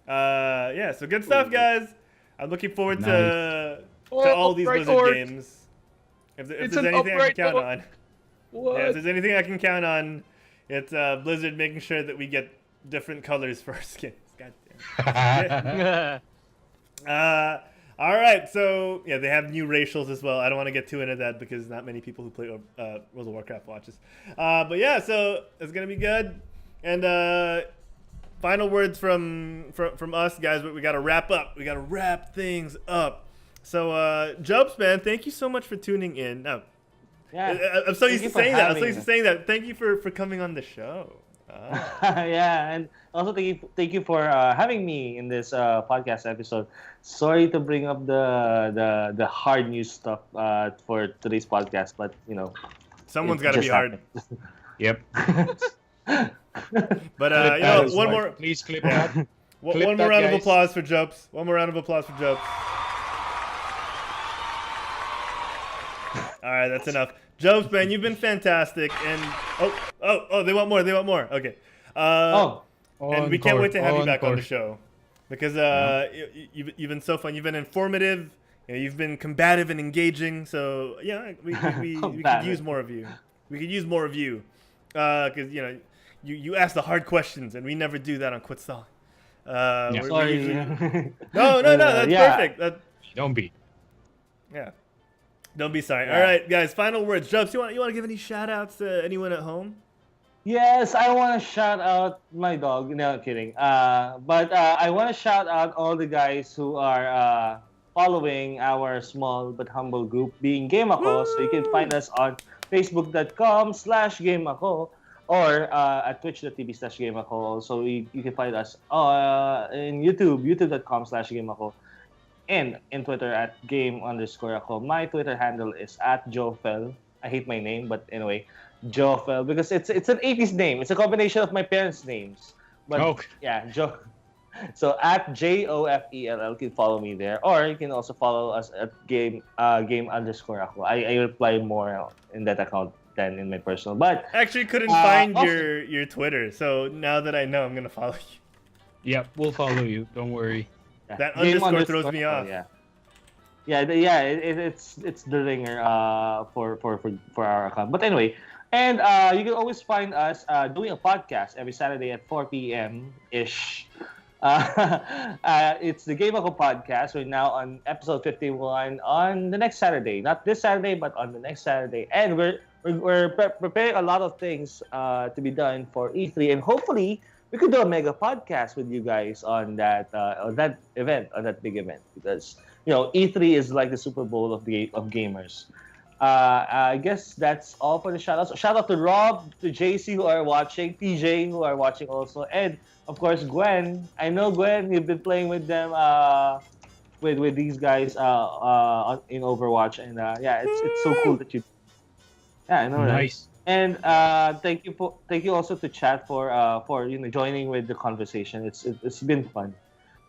Yeah, so good stuff, guys. I'm looking forward to all these Blizzard games. If there's anything I can count on. What? Yeah, if there's anything I can count on, it's Blizzard making sure that we get different colors for our skins. God damn. All right, so yeah, they have new racials as well. I don't want to get too into that because not many people who play World of Warcraft watches. But yeah, so it's gonna be good. And final words from us, guys. But we gotta wrap up. We gotta wrap things up. So Jopes, man, thank you so much for tuning in. No, Yeah. I'm so used to saying that. I'm so used to me. saying that. Thank you for coming on the show. Yeah, and also thank you for having me in this podcast episode. Sorry to bring up the hard news stuff for today's podcast, but you know, Someone's got to be hard. Yep. But you know, one more. Please clip that. One more round of applause for Jopes. One more round of applause for Jopes. All right, that's enough. Jopes, man, you've been fantastic, and they want more. They want more. Okay. And we can't wait to have you back on the show because you've been so fun. You've been informative. You know, you've been combative and engaging. So yeah, we could use more of you. We could use more of you because you know you ask the hard questions, and we never do that on Quit Stalling. Sorry. No, that's perfect. Don't be. Yeah. Don't be sorry. All right, guys, final words. Jopes, you want to give any shout outs to anyone at home? Yes, I want to shout out my dog. No, kidding. But I want to shout out all the guys who are following our small but humble group, being Game Ako. So you can find us on facebook.com/Game Ako or at twitch.tv/Game Ako. So you can find us in youtube.com/Game Ako. And in Twitter at game_ako. My Twitter handle is @Jofel. I hate my name, but anyway, Jofel, because it's an 80s name. It's a combination of my parents' names. But yeah, So at JOFELL, you can follow me there, or you can also follow us at game_ako. I reply more in that account than in my personal. But actually, couldn't find your Twitter, so now that I know, I'm gonna follow you. Yep, we'll follow you. Don't worry. That underscore throws me off. It's the ringer for our account. But anyway, and you can always find us doing a podcast every Saturday at 4 p.m. ish. It's the Game Ako podcast. We're now on episode 51 on the next Saturday, not this Saturday, but on the next Saturday, and we're preparing a lot of things to be done for E3, and hopefully we could do a mega podcast with you guys on that big event, because you know E3 is like the Super Bowl of gamers. I guess that's all for the shout-outs. Shout out to Rob, to JC who are watching, PJ who are watching also, and of course Gwen. I know Gwen, you've been playing with them with these guys in Overwatch, and it's so cool that you. Yeah, I know, right? Nice. And thank you also to chat for joining with the conversation. It's been fun.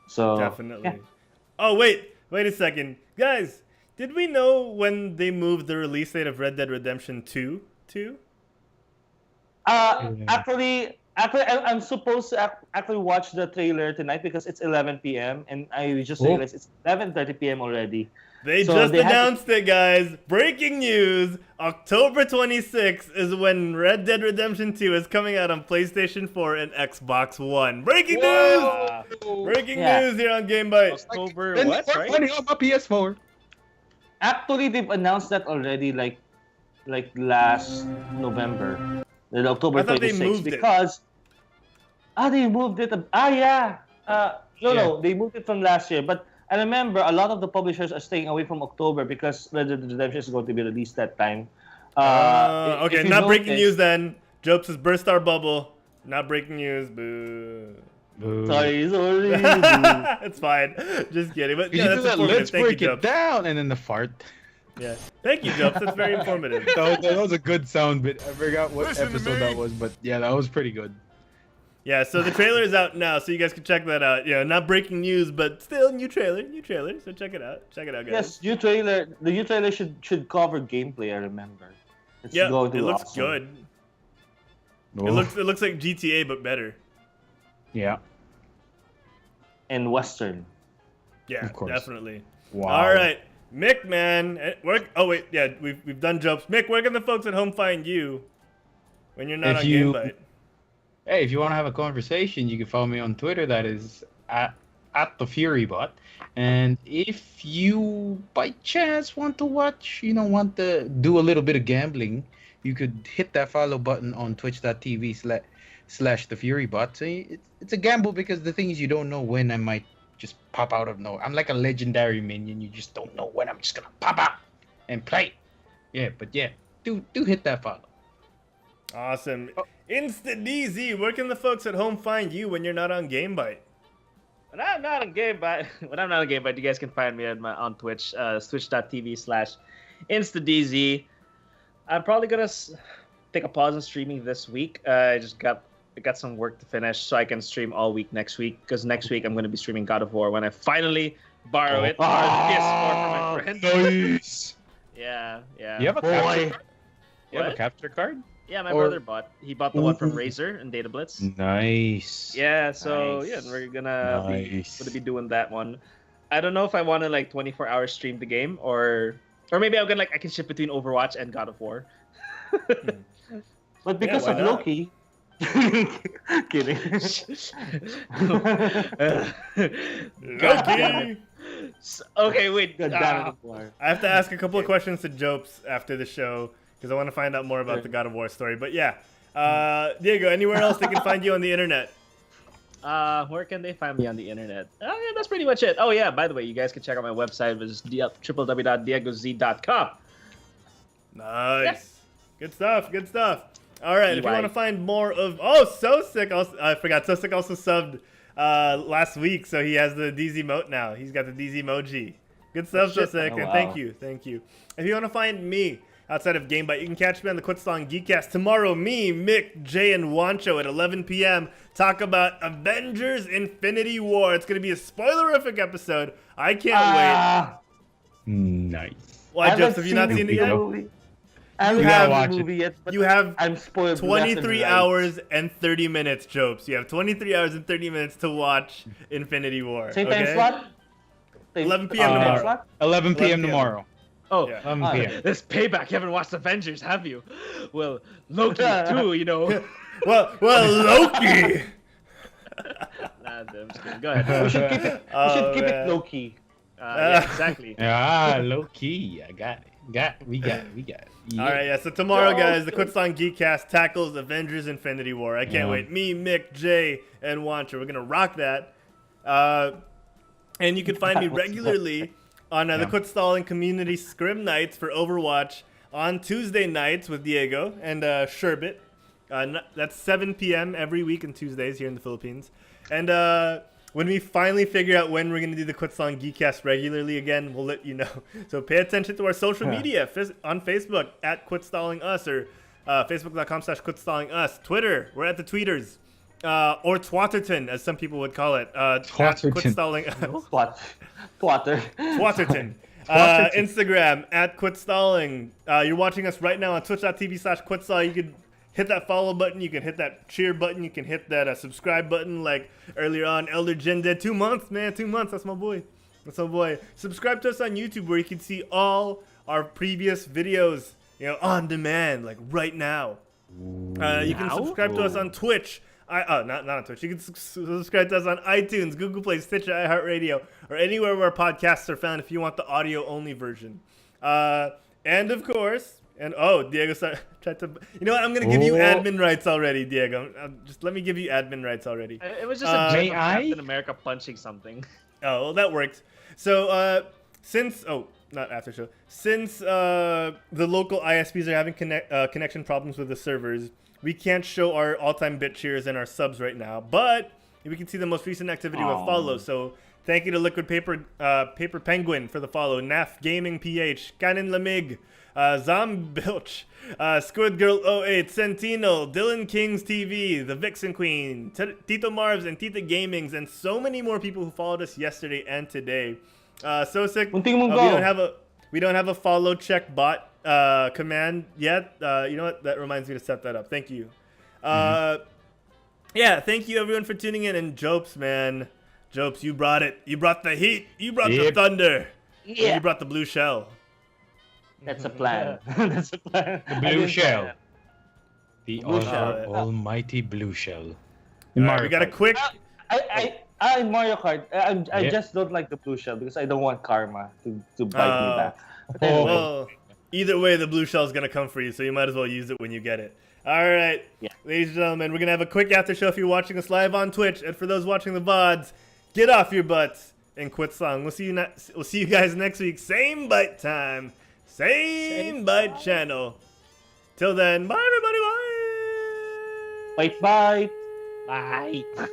So definitely. Yeah. Oh wait a second, guys. Did we know when they moved the release date of Red Dead Redemption 2 to? Actually, I'm supposed to actually watch the trailer tonight because it's 11 p.m. and I just realized it's 11:30 p.m. already. They just announced it, guys. Breaking news. October 26th is when Red Dead Redemption 2 is coming out on PlayStation 4 and Xbox One. Breaking news! Breaking news here on GameByte. October What? Right? On my PS4. Actually, they've announced that already, like last November, October 26th, because they moved it. No, they moved it from last year. But I remember a lot of the publishers are staying away from October because Red Dead Redemption is going to be released that time. Okay, not breaking news then. Jopes has burst our bubble. Not breaking news. Boo. Boo. Sorry. It's fine. Just kidding. But You yeah, do that's that, informative. let's Thank you, break it Jopes. down, and then the fart. Yeah. Thank you, Jopes. That's very informative. That was a good sound bit. I forgot what Listen to episode me. that was, but yeah, that was pretty good. Yeah, so the trailer is out now, so you guys can check that out. You know, not breaking news, but still new trailer. So check it out. Check it out, guys. Yes, new trailer. The new trailer should cover gameplay. I remember. It's Yeah, going to it be looks awesome. good. Oh, It looks like GTA but better. yeah. And Western. Yeah, Of course. definitely. Wow. All right, Mick, man. Oh wait, yeah, we've done Jopes. Mick, where can the folks at home find you when you're not If on you- GameByte? Hey, if you want to have a conversation, you can follow me on Twitter. That is at the FuryBot. And if you by chance want to watch, want to do a little bit of gambling, you could hit that follow button on twitch.tv/the FuryBot. So it's a gamble because the thing is you don't know when I might just pop out of nowhere. I'm like a legendary minion. You just don't know when I'm just gonna pop out and play. Yeah, but yeah, do hit that follow. Awesome. Oh. InstaDZ, where can the folks at home find you when you're not on GameByte? When I'm not on GameByte, you guys can find me on Twitch, twitch.tv/InstaDZ. I'm probably gonna take a pause on streaming this week. I got some work to finish, so I can stream all week next week. Because next week I'm gonna be streaming God of War when I finally borrow it. Or PS4 from my friend. Nice. Yeah. You have a capture card? You have a What? capture card? Yeah, my or- brother bought. He bought the one from Razer and Data Blitz. Nice. Yeah, so Nice. yeah, we're gonna Nice. be doing that one. I don't know if I want to like 24 hours stream the game or maybe I'm gonna I can shift between Overwatch and God of War. But because why of not? Loki. Kidding. Loki! Okay, wait. God damn it, War. I have to ask a couple of questions to Jopes after the show because I want to find out more about the God of War story. But yeah, Diego, anywhere else they can find you on the internet? Where can they find me on the internet? Oh yeah, that's pretty much it. Oh yeah, by the way, you guys can check out my website, which is www.diegoz.com. Nice. Good stuff. All right, if you EY. want to find more of... So Sick also... I forgot. So Sick also subbed last week, so he has the DZ emote now. He's got the DZ emoji. Good stuff, So Sick, Oh, and wow. thank you. If you want to find me outside of GameByte, you can catch me on the Quitsong Geekcast tomorrow. Me, Mick, Jay, and Wancho at 11 p.m. talk about Avengers Infinity War. It's going to be a spoilerific episode. I can't wait. Nice. Why, Joseph, have you not seen it yet? I haven't You have- seen watch the it. movie yet, but You have I'm spoiled. 23 left and right. hours and 30 minutes, Jopes. You have 23 hours and 30 minutes to watch Infinity War. Same okay? time slot? 11 p.m. Same time tomorrow. slot? 11 p.m. 11 p.m. tomorrow. Oh, Yeah. 11 p.m. this payback. You haven't watched Avengers, have you? Well, Loki too, you know. Well, Loki. Nah, I'm just kidding. Go ahead. We should keep it. Oh, we should keep man. it low key. Yeah, exactly. Low key. I got it. We got it. Yeah. All right, yeah. So tomorrow, guys, the Quitsong Geekcast tackles Avengers Infinity War. I can't Yeah. wait. Me, Mick, Jay, and Wancher. We're gonna rock that. And you can find me regularly on the Quit Stalling Community Scrim Nights for Overwatch on Tuesday nights with Diego and Sherbet. That's 7 p.m. every week on Tuesdays here in the Philippines. And when we finally figure out when we're going to do the Quit Stalling Geekcast regularly again, we'll let you know. So pay attention to our social media on Facebook at Quit Stalling Us or Facebook.com/Quit Stalling Us. Twitter, we're at the Tweeters. Or Twatterton, as some people would call it. Twatterton. Quit Stalling Us. Twatter. Twatterton. Instagram at Quit Stalling. You're watching us right now on twitch.tv/quitstall. You can hit that follow button. You can hit that cheer button. You can hit that subscribe button like earlier on. Elder Jen did 2 months, man. 2 months. That's my boy. Subscribe to us on YouTube where you can see all our previous videos, on demand, like right now. You can subscribe to us on Twitch. Not on Twitch. You can subscribe to us on iTunes, Google Play, Stitcher, iHeartRadio, or anywhere where podcasts are found if you want the audio-only version. And of course, Diego tried to... You know what? I'm going to give you admin rights already, Diego. Just let me give you admin rights already. It was just a May gif of I? Captain America punching something. Oh, well, that worked. So, since the local ISPs are having connection problems with the servers, we can't show our all-time bit cheers and our subs right now. But we can see the most recent activity with follow. So thank you to Liquid Paper Penguin for the follow. Naf Gaming PH, Canon Lamig, Zombilch, Squid Girl 08, Sentinel, Dylan Kings TV, The Vixen Queen, Tito Marvs, and Tita Gamings, and so many more people who followed us yesterday and today. So sick. We don't have a follow check bot command yet. You know what? That reminds me to set that up. Thank you. Yeah, thank you everyone for tuning in. And Jopes, man, Jopes, you brought it. You brought the heat. You brought the thunder. Yeah. And you brought the blue shell. That's a plan. That's a plan. The blue shell. The Blue shell. almighty blue shell. All right, we got a quick. I Mario Kart. I Yeah. just don't like the blue shell because I don't want karma to bite me back. But Oh. anyway, Well, either way, the blue shell is gonna come for you, so you might as well use it when you get it. All right, ladies and gentlemen, we're gonna have a quick after show if you're watching us live on Twitch, and for those watching the VODs, get off your butts and quit song. We'll see you guys next week. Same bite time, same bite channel. Till then, bye everybody. Bye. bye bye. Bye.